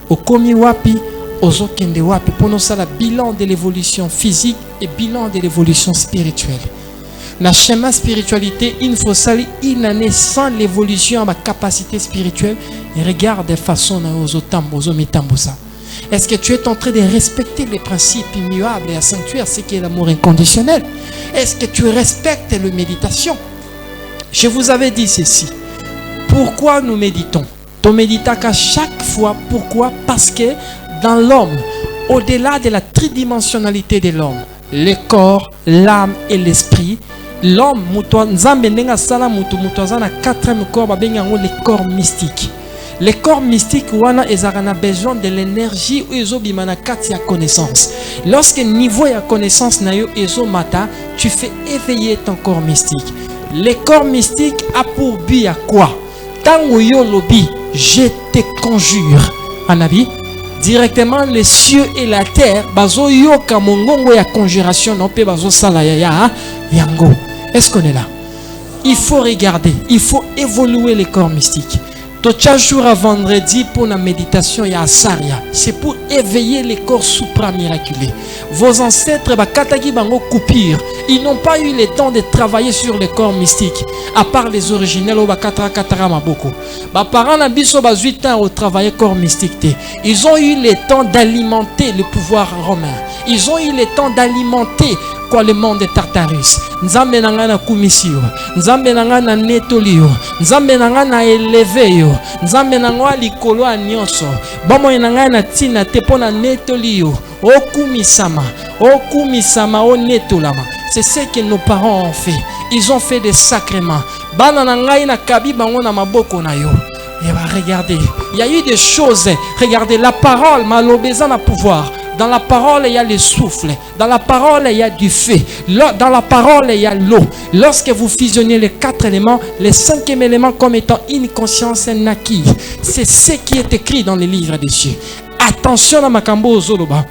Okomi wapi ozo kende wapi pour nous sala bilan de l'évolution physique et bilan de l'évolution spirituelle. Na schéma spiritualité, il faut salir une année sans l'évolution à ma capacité spirituelle. Et regarde de façon na ozo tambo ozo mitambosa. Est-ce que tu es en train de respecter les principes immuables et sanctuaires, ce qui est l'amour inconditionnel? Est-ce que tu respectes la méditation? Je vous avais dit ceci. Pourquoi nous méditons? Tu médites à chaque fois. Pourquoi? Parce que dans l'homme, au-delà de la tridimensionnalité de l'homme, le corps, l'âme et l'esprit, l'homme, quatrième corps, le corps mystique. Les corps mystiques, ils ont besoin de l'énergie où ils ont besoin de connaissance. Lorsque niveau de connaissance, tu fais éveiller ton corps mystique. Les corps mystiques a pour but à quoi? Tant où je te conjure, Anabi, directement les cieux et la terre, bazo yo kamongongo ya conjuration, non pe bazo sala ya yango. Est-ce qu'on est là? Il faut regarder, il faut évoluer les corps mystiques. Chaque jour à vendredi pour la méditation, il y a Asaria. C'est pour éveiller les corps supra-miraculés. Vos ancêtres, ils n'ont pas eu le temps de travailler sur les corps mystiques. À part les originels, parents ont 8 ans au travail corps mystique. Ils ont eu le temps d'alimenter le pouvoir romain. Ils ont eu le temps d'alimenter le monde de Tartarus. Nzambe nanga na kumisio, nzambe nanga na netolio, nzambe nanga na eleveyo, nzambe nanga likolo a nyonso, bomo nanga na tina te pona netolio, okumisama, o netolama. C'est ce que nos parents ont fait. Ils ont fait des sacrements. Bana nanga na kabi bango na maboko na yo. Et bah regardez, il y a eu des choses. Regardez la parole, malobéza na pouvoir. Dans la parole, il y a le souffle. Dans la parole, il y a du feu. Dans la parole, il y a l'eau. Lorsque vous fusionnez les 4 éléments, les 5e élément comme étant une conscience naquille. C'est ce qui est écrit dans les livres des cieux. Attention à Makambo Ozoloba.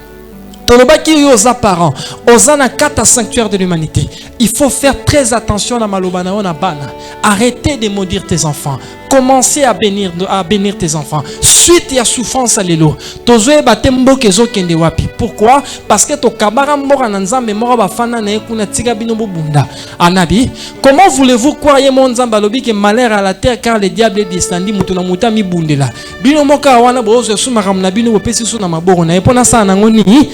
Tolobaki aux apparents, aux anakata sanctuaire de l'humanité. Il faut faire très attention à Malobana Onabana. Arrêtez de maudire tes enfants. Commencez à bénir tes enfants. Suite à souffrance à l'élo. Tozoe batembo kezo kende wapi. Pourquoi? Parce que to kabara mora nanzambe mora bafana na ekuna tiga binobo bunda. Anabi, comment voulez-vous croire mon nzamba lobi que malheur à la terre car le diable est descendu mutuna mutami bundela. Bino moka wana bozo sumaram na bino bopesi suna maboro na epona sa nango nini.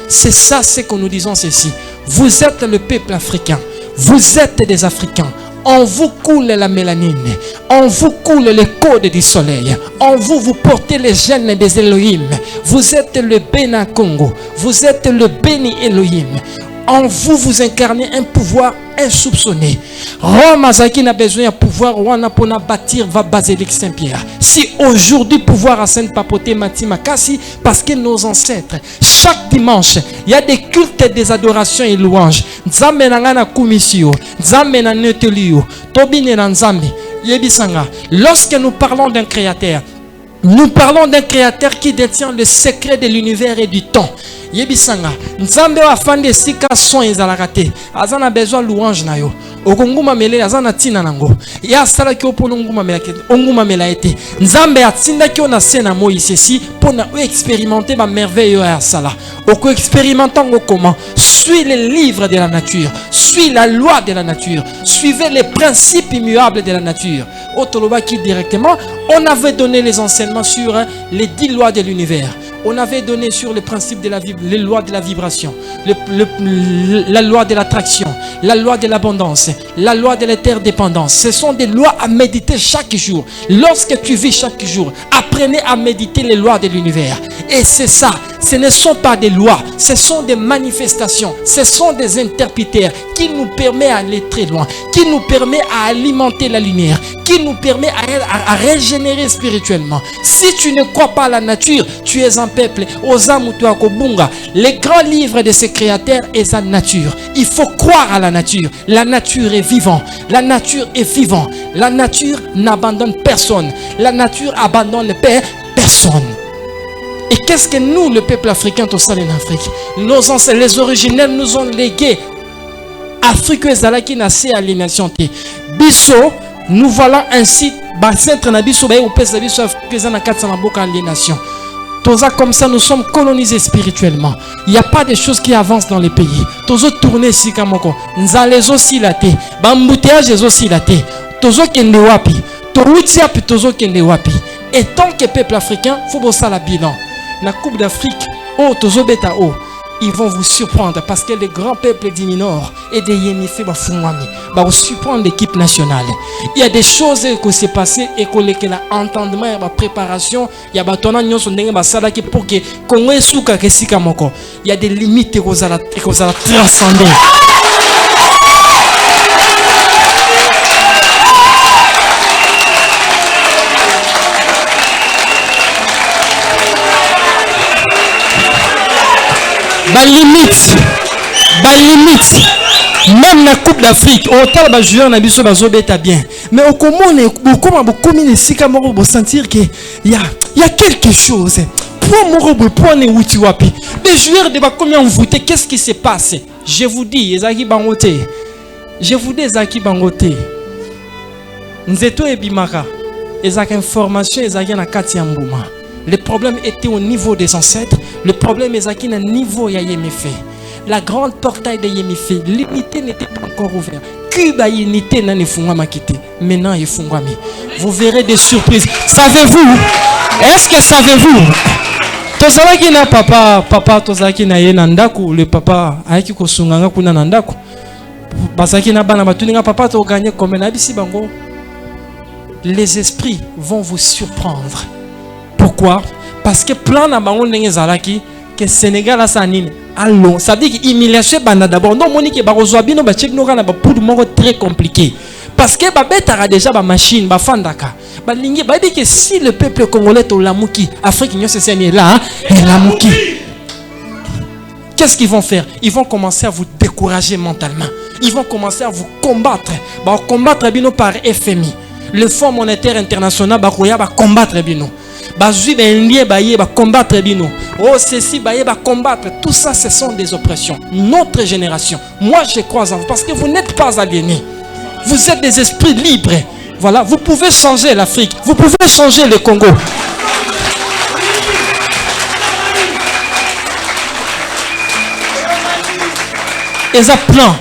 C'est ça ce que nous disons ceci. Vous êtes le peuple africain. Vous êtes des Africains. En vous coule la mélanine. En vous coule le code du soleil. En vous, vous portez les gènes des Elohim. Vous êtes le Bénin Congo. Vous êtes le béni Elohim. En vous, vous incarnez un pouvoir insoupçonné. Rome Azaki n'a besoin d'un pouvoir pour bâtir va basilique Saint-Pierre. Si aujourd'hui pouvoir à Sainte-Papoté Matima Kassi, parce que nos ancêtres, chaque dimanche, il y a des cultes, des adorations et louanges. Nzambe na kumisio, nzambe na netelio, tobine na nzambe, yebisanga. Lorsque nous parlons d'un créateur, nous parlons d'un créateur qui détient le secret de l'univers et du temps. Yebisanga, nzambe wa fande sika son ezalakate. Azana besoin louange na yo. Okonguma mele azana tina nango. Ya sala ki opono nguma melake, onguma melaete. Nzambe atinda ki ona sena moi ceci pour na expérimenter ma merveille ya sala. Oko expérimentant comment? Suis les livres de la nature, suis la loi de la nature, suivez les principes immuables de la nature. Otoloba qui directement, on avait donné les enseignements sur les 10 lois de l'univers. On avait donné sur le principe de les lois de la vibration, la loi de l'attraction, la loi de l'abondance, la loi de l'interdépendance. Ce sont des lois à méditer chaque jour. Lorsque tu vis chaque jour, apprenez à méditer les lois de l'univers. Et c'est ça, ce ne sont pas des lois, ce sont des manifestations, ce sont des interpréteurs qui nous permettent d'aller très loin, qui nous permettent à alimenter la lumière, qui nous permet à régénérer spirituellement. Si tu ne crois pas à la nature, tu es un peuple. Les grands livres de ces créateurs est sa nature. Il faut croire à la nature. La nature est vivante. La nature est vivante. La nature n'abandonne personne. La nature abandonne personne. Et qu'est-ce que nous, le peuple africain, tout ça en Afrique? Nos ancêtres, les originels nous ont légué Afrique qui n'a pas aliénation. Bisso, nous voilà ainsi, comme ça, nous sommes colonisés spirituellement. Il n'y a pas de choses qui avancent dans les pays. Tozo tourner ici comme Nzalezo silate, bambouteage aussi laté. Tozo kende wapi, torutia puis tozo kende wapi. Et tant que peuple africain, faut bosser la bilan. La Coupe d'Afrique, oh tozo beta oh. Ils vont vous surprendre parce que les grands peuples du Nord et des Yémifé vont vous surprendre l'équipe nationale. Il y a des choses qui s'est passées et que l'entendement et la préparation, il y a pour que Congo souka kesika moko. Il y a des limites que vous allez transcender. Limite, même la Coupe d'Afrique, autant les joueurs n'a pas bien. Mais au comment sentir qu'il y a quelque chose. Les joueurs de combien voter, qu'est-ce qui se passe? Je vous dis, Ezaki Bangote. Ezaki Bangote. Nzeto et Bimaka. Ezaki information, Ezaki na Katiambouma. Le problème était au niveau des ancêtres. Le problème est au niveau de Yémifé. La grande portail de Yémifé, l'unité n'était pas encore ouverte. Cuba unité n'a pas quitté. Maintenant, il faut. Vous verrez des surprises. Savez-vous? Est-ce que savez-vous? Tozalaki na papa tozalaki na ye nandaku, le papa ayaki kosunganga kuna nandaku. Basaki na bana batuninga papa to gagner comme na bisi bango. Les esprits vont vous surprendre. Pourquoi? Parce que plan na bango ndenge zalaki que Sénégal a sanine. Allons, ça veut dire qu'humiliation banda d'abord. Non, monique barozwa bino ba check no kana ba pour monde très compliqué. Parce que ba betara déjà ba machine ba fandaka. Ba lingi ba dit que si le peuple congolais to lamuki, Afrique Union c'est là, et lamuki. Qu'est-ce qu'ils vont faire? Ils vont commencer à vous décourager mentalement. Ils vont commencer à vous combattre. Ba combattre bino par FMI. Le Fonds monétaire international ba koya ba combattre bino. Bazui benlie baye ba combattre bino. Oh ceci baye ba combattre. Tout ça ce sont des oppressions. Notre génération. Moi je crois en vous parce que vous n'êtes pas aliénés. Vous êtes des esprits libres. Voilà, vous pouvez changer l'Afrique. Vous pouvez changer le Congo. Et ça plan.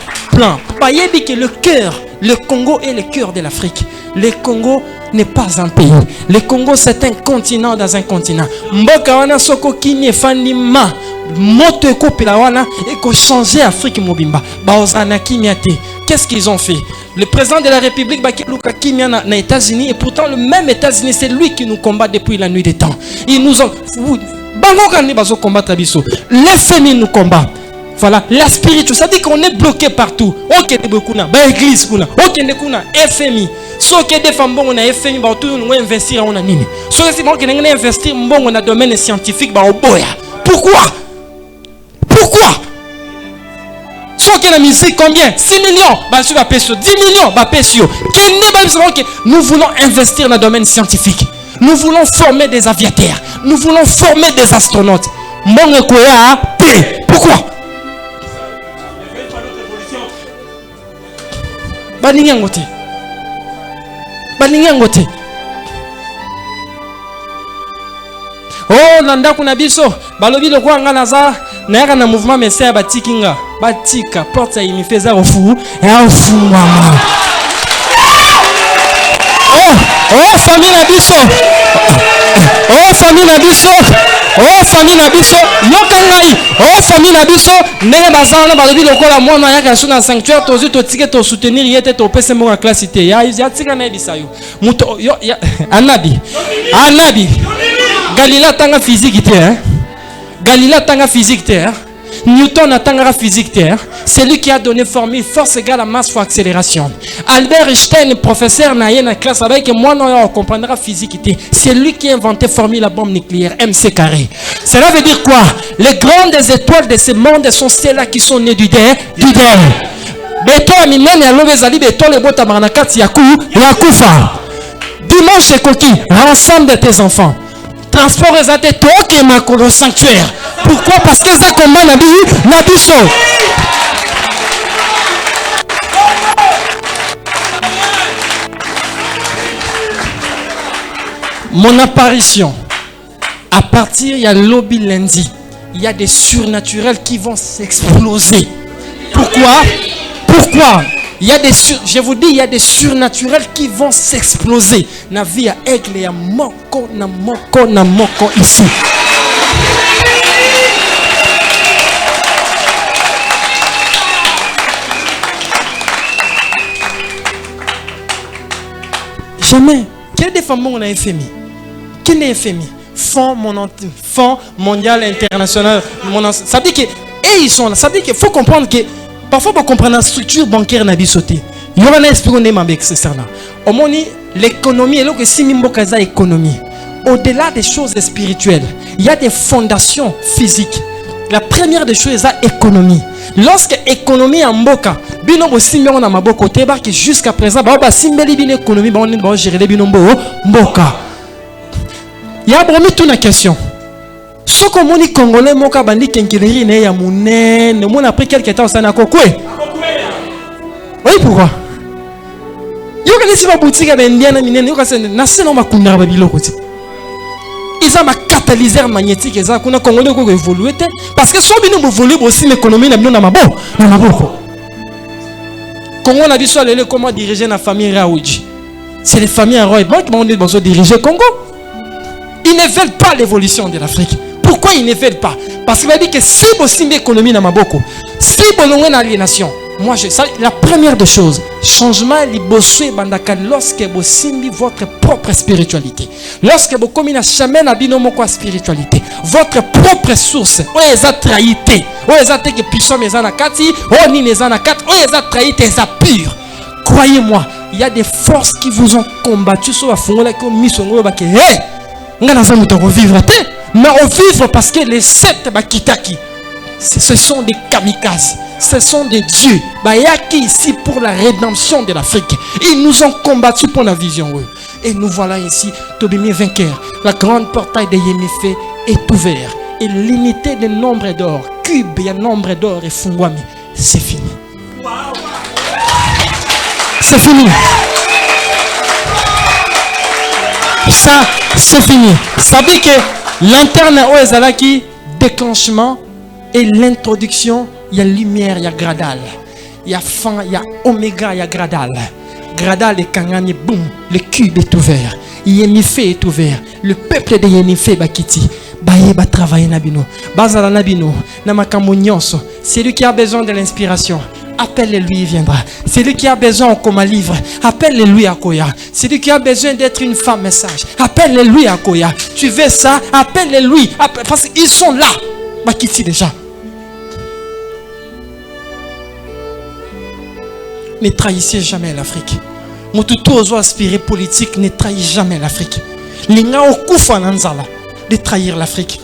Baye dit que le cœur, le Congo est le cœur de l'Afrique. Le Congo n'est pas un pays. Le Congo, c'est un continent dans un continent. Mboka wana soko kinye fandima moto ekopela wana eko changer Afrique mobimba. Baozana kimiate. Qu'est-ce qu'ils ont fait? Le président de la République Bakiluka Kimia na États-Unis et pourtant le même États-Unis, c'est lui qui nous combat depuis la nuit des temps. Ils nous ont bango kani bazo combattre biso. Les féminines nous combattent. Voilà, la spiritualité, ça dit qu'on est bloqué partout. Ok, kuna, ba église kuna, ok, kuna, FMI. So que des femmes bon, on a FMI, ba tout nous investir on a nini. So que si bon, on a investir bon, on a domaine scientifique, ba oboya. Pourquoi? So que la musique combien? 6 millions, ba sur la pesio, 10 millions, ba pesio. Nous voulons investir dans le domaine scientifique. Nous voulons former des aviateurs. Nous voulons former des astronautes. Mon koya P. Pourquoi? Baningangote. Oh nanda kuna biso balobi lokwa nga naza na yaka na mouvement message batikinga batika porte ya imifeza ofu ya ofungwama. Oh famille na biso. Oh famille na biso yokangai. Oh famille na biso ndenge bazana balobi lokola mwana yaka suna sanctuaire tozi to tike to soutenir yete to pese mo classe cité ya tika na bisayo muto yo anabi Galilée tanga physique terre. Galilée tanga physique terre. Newton a tanga physique terre. C'est lui qui a donné formule force égale à masse fois accélération. Albert Einstein, professeur na na classe avec moi on comprendra physique. C'est lui qui a inventé formule la bombe nucléaire MC carré. Cela veut dire quoi? Les grandes étoiles de ce monde sont celles-là qui sont nées du der. Beto a minene ya lobe zali beto le bota maranakati yaku yakufa. Dimanche coquille, rassemble tes enfants. Transport les athées, toi qui es ma sanctuaire. Pourquoi? Parce que ça combat Nabiso. Mon apparition, à partir, il y a lobby lundi. Il y a des surnaturels qui vont s'exploser. Pourquoi? Il y a je vous dis, il y a des surnaturels qui vont s'exploser. Na vie à aigle et à moko ici. Jamais. Quel des femmes on a FMI? Quel est FMI? Fonds mondial international. Ça dit que et ils sont là. Ça dit qu'il faut comprendre que parfois pour comprendre la structure bancaire n'a sauté. Il y aura un esprit avec ce là. Au moins l'économie et là que si mimbokaza économie. Au-delà des choses spirituelles, il y a des fondations physiques. La première des choses est l'économie. Lorsque l'économie en boka, bino bo simbe on a maboko teba que jusqu'à présent ba simbe li bino économie ba on ba gérer les bino mboka. Il y a vraiment toute une question. Ce que moni congolais moka bandi kenkeleri ne ya munene, mon après quelques temps ça na kokwe. Oui pourquoi? Yo ka si ba boutique ba indiana minene yo ka se na se no makunda ba biloko ti. Ils ont un catalyseur magnétique et ça qu'on a congolais ko évoluer parce que so bino évoluer aussi l'économie na bino na maboko. Congo na biso lele comment diriger la famille Raoudji. C'est les familles Roy Bank qui vont diriger Congo. Ils ne veulent pas l'évolution de l'Afrique. Pourquoi ils ne veulent pas? Parce qu'il a dit que si vous avez l'économie dans ma boko, si vous avez une aliénation, moi la première des choses, changement lorsque vous avez votre propre spiritualité. Lorsque vous avez jamais la spiritualité, votre propre source, vous avez trahi, vous avez que puissant mais en akati, vous ni les en akati, vous avez trahi, c'est pur. Croyez-moi, il y a des forces qui vous ont combattu sur la fongola qui ont mis sur nous que hey, on a revivre mais revivre parce que les 7 bakitaki ce sont des kamikazes, ce sont des dieux bayaki ici pour la rédemption de l'Afrique. Ils nous ont combattu pour la vision et nous voilà ici Tobimi vainqueur. La grande portail de Yémifé est ouvert et l'unité de nombre d'or cube et nombre d'or et fungwami c'est fini. C'est fini. Ça, c'est fini. Ça dit que l'interne Oezalaki, déclenchement et l'introduction, il y a lumière, il y a gradal. Il y a fin, il y a oméga, il y a gradal. Gradal et Kangani, boum, le cube est ouvert. Yémifé est ouvert. Le peuple de Yémifé Bakiti. Baye ba travailler nabino. Bazala nabino. Namakambo nyonso. C'est lui qui a besoin de l'inspiration. Appelle-le-lui, il viendra. C'est lui qui a besoin comme un livre. Appelle-le-lui à Koya. C'est lui qui a besoin d'être une femme message. Appelle-le-lui à Koya. Tu veux ça? Appelle-le-lui. Parce qu'ils sont là. Bakiti déjà. Ne trahissez jamais l'Afrique. Mon tout oiseau aspiré politique ne trahit jamais l'Afrique. L'inga okufa nanzala de trahir l'Afrique.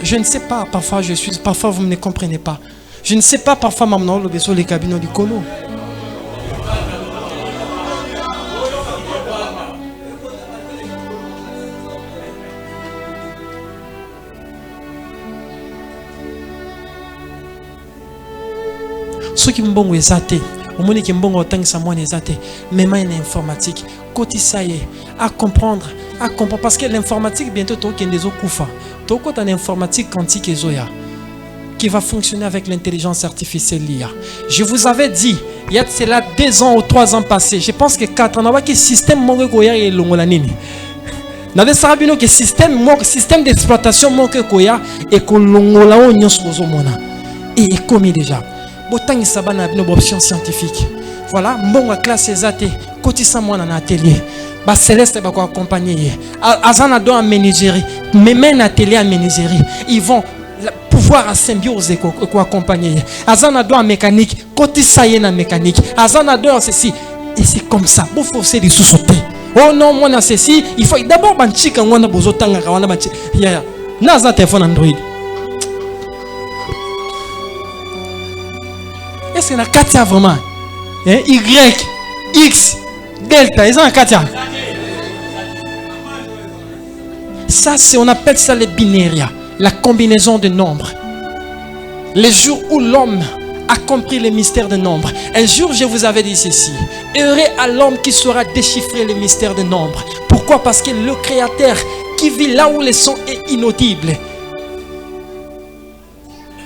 Je ne sais pas, parfois parfois vous ne comprenez pas. Je ne sais pas, parfois maintenant le vaisseau les cabinets du colo. Ceux qui m'ont exaté, au moment qui m'ont autant que ça moi exaté, même en informatique, côté ça y est, à comprendre, parce que l'informatique bientôt tout qui est des okufa. Tout en informatique quantique et Zoya qui va fonctionner avec l'intelligence artificielle l'IA. Je vous avais dit, il y a cela 2 ans ou 3 ans passés, je pense que 4 ans, on a vu que le système Mongoya et l'Ongolanini. On avait savoir que le système d'exploitation Mongoya et que l'Ongola et commis déjà. Autant il s'abat dans une option scientifique. Voilà, bon classe exatée, quotidien moi dans atelier. Bah Céleste va accompagner. Azana doit aménager, même un atelier aménagerie. Ils vont pouvoir en symbiose et accompagner. Azana doit mécanique, quotidien na mécanique. Azana doit ceci et c'est comme ça. Pour forcer les sous-sauter. Oh non, moi na ceci, il faut d'abord banchika on a besoin tanga on a banchi. Naza téléphone Android. Est-ce que la Katia vraiment? Y, X, Delta, ils ont la Katia. Ça, on appelle ça les binaires, la combinaison de nombres. Les jours où l'homme a compris les mystères de nombres. Un jour, je vous avais dit ceci. Heureux à l'homme qui saura déchiffrer les mystères de nombres. Pourquoi? Parce que le Créateur qui vit là où le son est inaudible.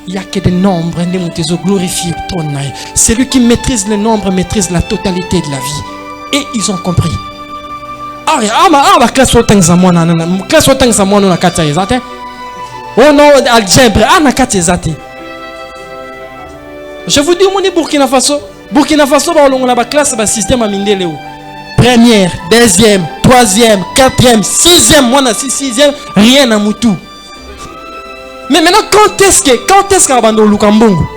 Il n'y a que des nombres, glorifiés. Celui qui maîtrise les nombres maîtrise la totalité de la vie. Et ils ont compris. Classe classe na katia ezate. Oh non, algèbre, na katia ezate. Je vous dis, mon Burkina Faso. Burkina Faso, on a la classe, le système à Mindele. Première, deuxième, troisième, quatrième, sixième, moi, na sixième, rien à Moutou. Mais maintenant, quand est-ce qu'Abando Lukambongo?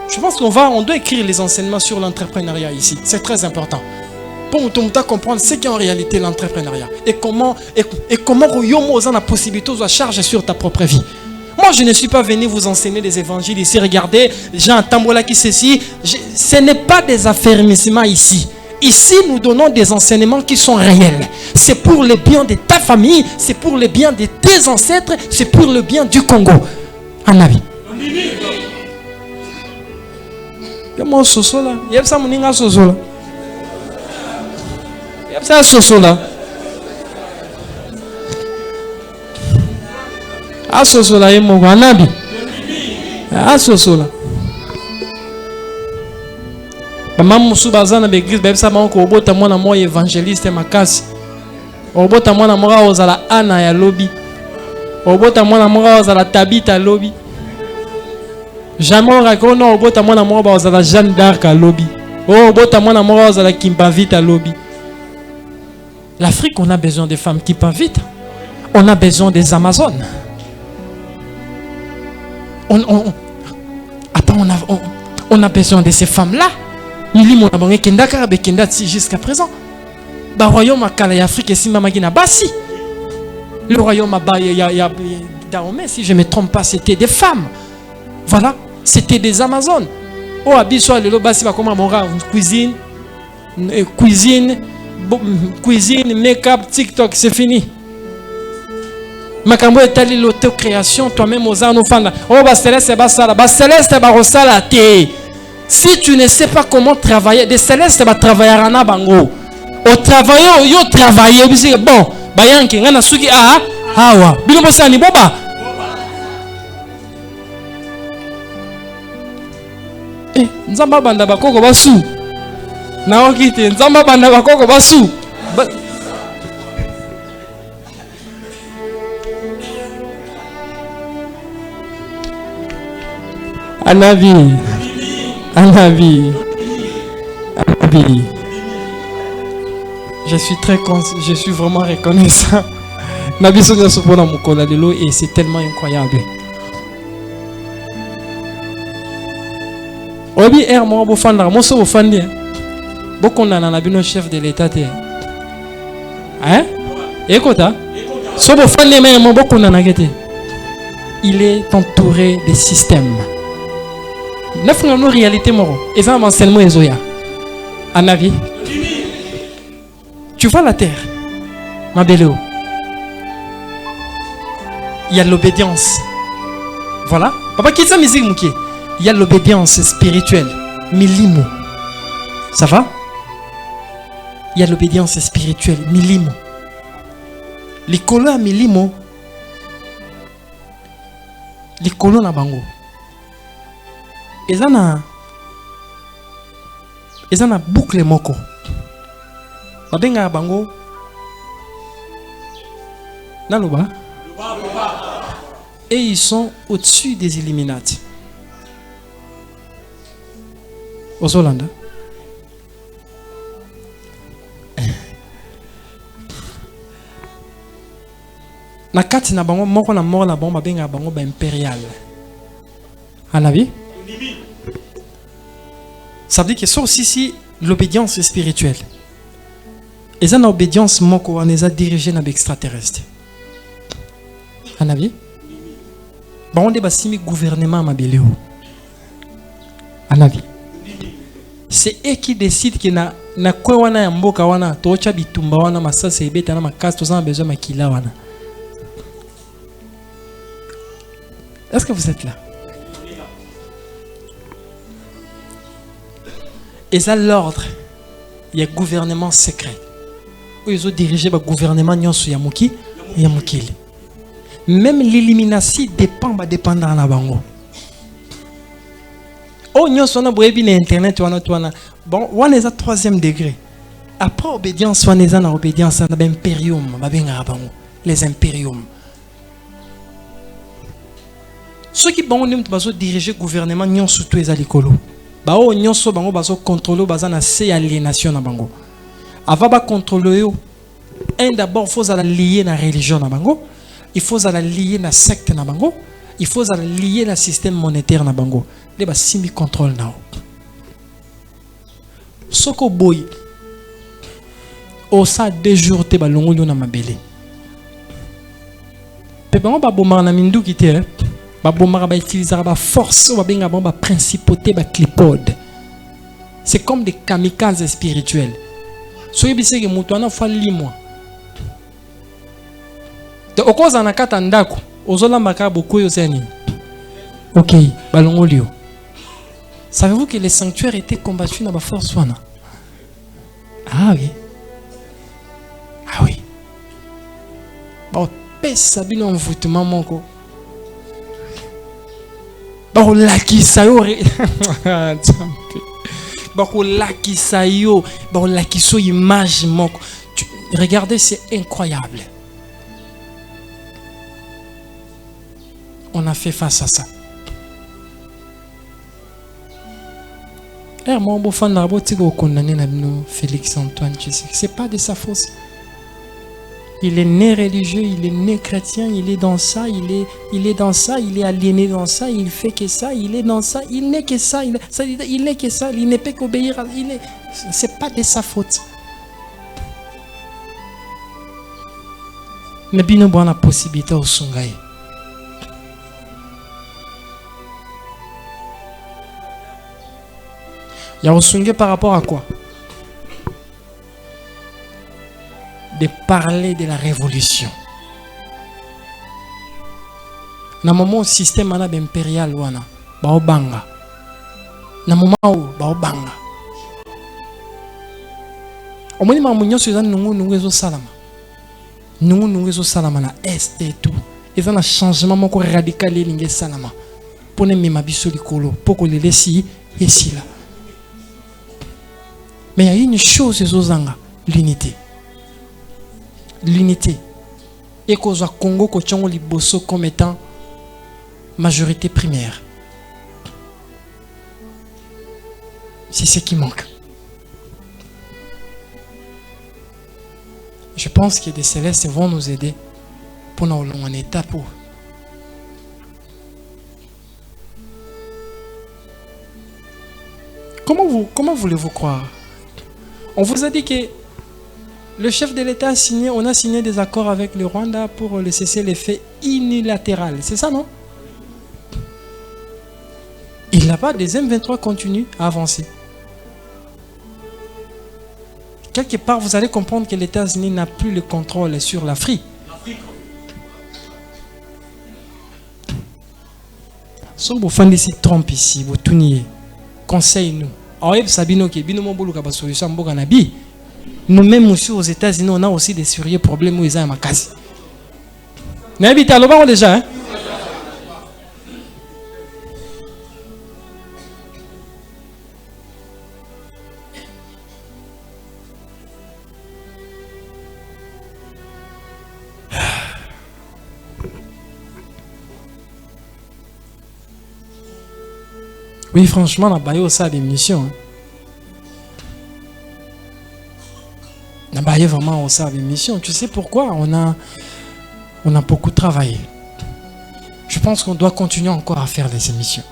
Je pense on doit écrire les enseignements sur l'entrepreneuriat ici. C'est très important. Pour tout le monde comprendre ce qu'est en réalité l'entrepreneuriat. Et comment on a la possibilité de charger sur ta propre vie. Moi, je ne suis pas venu vous enseigner des évangiles ici. Regardez, Jean Tambola qui ceci. Ce n'est pas des affermissements ici. Ici, nous donnons des enseignements qui sont réels. C'est pour le bien de ta famille, c'est pour le bien de tes ancêtres, c'est pour le bien du Congo. En avis. Comment soso là? Il y a ça mon inga soso là. Il y a ça soso là. Ah soso là, il mon anabi. Ah soso là. Maman musu bazana l'église, ben ça manque au bota moi na moi évangéliste makasi. Au bota moi na moi ozala ana ya lobby. Au bota moi na moi ozala tabita lobby. Jamais on raconte au bota moi na moi ozala Jeanne d'Arc à lobby. Oh bota moi na moi ozala Kimpavita lobby. L'Afrique, on a besoin de femmes qui partent vite. On a besoin des Amazones. On a besoin de ces femmes-là. Jusqu'à présent. Le royaume Afrique et Bassi. Le royaume Dahomey, si je ne me trompe pas, c'était des femmes. Voilà, c'était des Amazones. Oh, Abisso, le Bassi va comment cuisine, make-up, TikTok, c'est fini. Makambo etali l'auto-création, toi-même aux anneaux fans. Oh, Céleste, Céleste, Barosala, té. Si tu ne sais pas comment travailler, des Célestes va travailler à Bango. Au travail, yo travailler, bon, bayanki, ngana suki wa, bilobo sani boba. Nzamba banda bakoko basu. Na okite, nzamba banda bakoko basu. Anavi. Je suis vraiment reconnaissant. Nabi Sonia Sopona Mukola de l'eau et c'est tellement incroyable. Obi er mo bo fanda mo so bo fandi. Boko na na bino chef de l'état te. Hein? Écoute, so bo fandi mais mo boko na ngete. Il est entouré de systèmes. Neuf nos réalités moro. Et ça enseignement ezoya. En avis. Tu vois la terre, ma belle. Il y a l'obédience. Voilà. Papa qui ça musique mouké. Il y a l'obédience spirituelle. Milimo. Ça va? Il y a l'obédience spirituelle. Milimo. Les colons à milimo. Les colons à bango. Ils en a boucle moko. Babenga bango. Naloba. Et ils sont au-dessus des Illuminati. Aux Hollandais. Na kati na bango moko na mort na bango babenga bango ba impérial. À la vie. Ça veut dire que ça aussi l'obédience spirituelle. Et ça, l'obédience, on les a dirigés dans l'extraterrestre. Un avis? Bon, on débat si le gouvernement m'a belé. Un avis? C'est eux qui décident que na quoi wana ya mboka wana tocha bitumba wana masasa ebeta na makasi to besoin makila wana. Est-ce que vous êtes là? Et ça l'ordre. Il y a gouvernement secret. Ils ont dirigé le gouvernement nyonso ya muki ya mukili. Même l'élimination dépend dépendant na bango. Oh, nous sommes sur Internet, bon, on est à 3e degré. Après obédience, on est à obédience à l'impérium, les impériums. Ceux qui vont diriger le gouvernement, nous sommes tous les écolos. Nous sommes contrôlés par l'aliénation. Avant de contrôler, d'abord, il faut lier la religion. Il faut lier la secte. Il faut lier le système monétaire. Il faut que contrôle. Ce que boy, au ça 2 jours, tu vas l'ongolo na mabele. Pepon ba bomba na mindu kité, ba bomba ba utiliser ba force, ba benga ba principauté ba clipode. C'est comme des kamikazes spirituels. So yebise ke mutu ana fa limwa. De okoza na kata ndako, ozola maka beaucoup yo seni. OK, balongolio. Savez-vous que les sanctuaires étaient combattus dans la force wana? Ah oui. Ah oui. Bon, pesa bino envoûtement moko. Bon, laki sayo. Bon, laki sayo. Bon, laki so image moko. Regardez, c'est incroyable. On a fait face à ça. Mon beau fan n'a pas condamné Félix Antoine Tshisekedi. C'est pas de sa faute. Il est né religieux, il est né chrétien, il est dans ça, il est dans ça, il est aliéné dans ça, il fait que ça, il est dans ça, il n'est que ça, il n'est que ça, il ne peut qu'obéir. C'est pas de sa faute. Mais bien bon la possibilité au Sungai. Il y a Osungé par rapport à quoi? De parler de la révolution. Dans le moment où le système impérial wana ba banga. Dans le moment où ba banga. Au moins ma munyo suzan nungu ezo salama. Nungu ezo salama na est et tout. Ils ont un changement moko radical lingue salama. Pour ne mema biso likolo, pour que les laissi ici là. Mais il y a une chose, l'unité. L'unité. Et qu'au Congo, qu'on liboso comme étant majorité primaire. C'est ce qui manque. Je pense que des célestes vont nous aider pour nous en état pour. Comment voulez-vous croire? On vous a dit que le chef de l'État a signé, on a signé des accords avec le Rwanda pour le cessez-le-feu unilatéral. C'est ça, non? Il n'a pas des M23 continuent à avancer. Quelque part, vous allez comprendre que les États-Unis n'a plus le contrôle sur l'Afrique. Si vous faites ici Trump ici, vous tournez, conseillez-nous. Nous-mêmes aussi aux États-Unis, on a aussi des sérieux problèmes où ils ont ma case. Vous avez déjà, hein? Oui, franchement, on a baillé ça des missions. On a baillé vraiment ça des missions. Tu sais pourquoi? On a beaucoup travaillé. Je pense qu'on doit continuer encore à faire des émissions.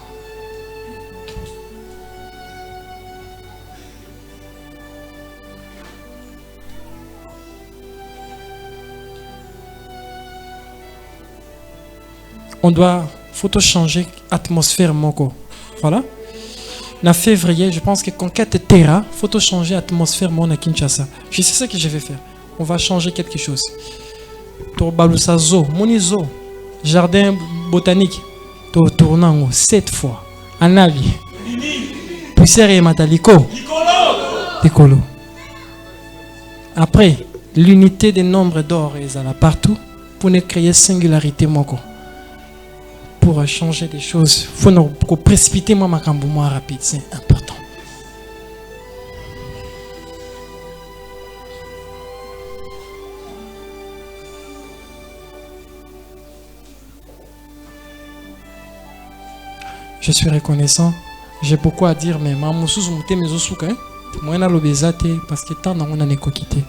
on doit photo changer atmosphère moko. Voilà. En février, je pense que conquête terra, photo changer atmosphère mon à Kinshasa. Je sais ce que je vais faire. On va changer quelque chose. Torbalusa zoo, monizo, jardin botanique. Tournant 7 fois. Anavi. Poussière et mataliko. Nicolo. Après, l'unité des nombres d'or est là partout pour ne créer singularité moko. Pour changer des choses, il faut précipiter moi makambo moins rapide, c'est important. Je suis reconnaissant. J'ai beaucoup à dire, mais ma moussous mouté mes osuka. Moi na lobezate parce que tant on a quitté.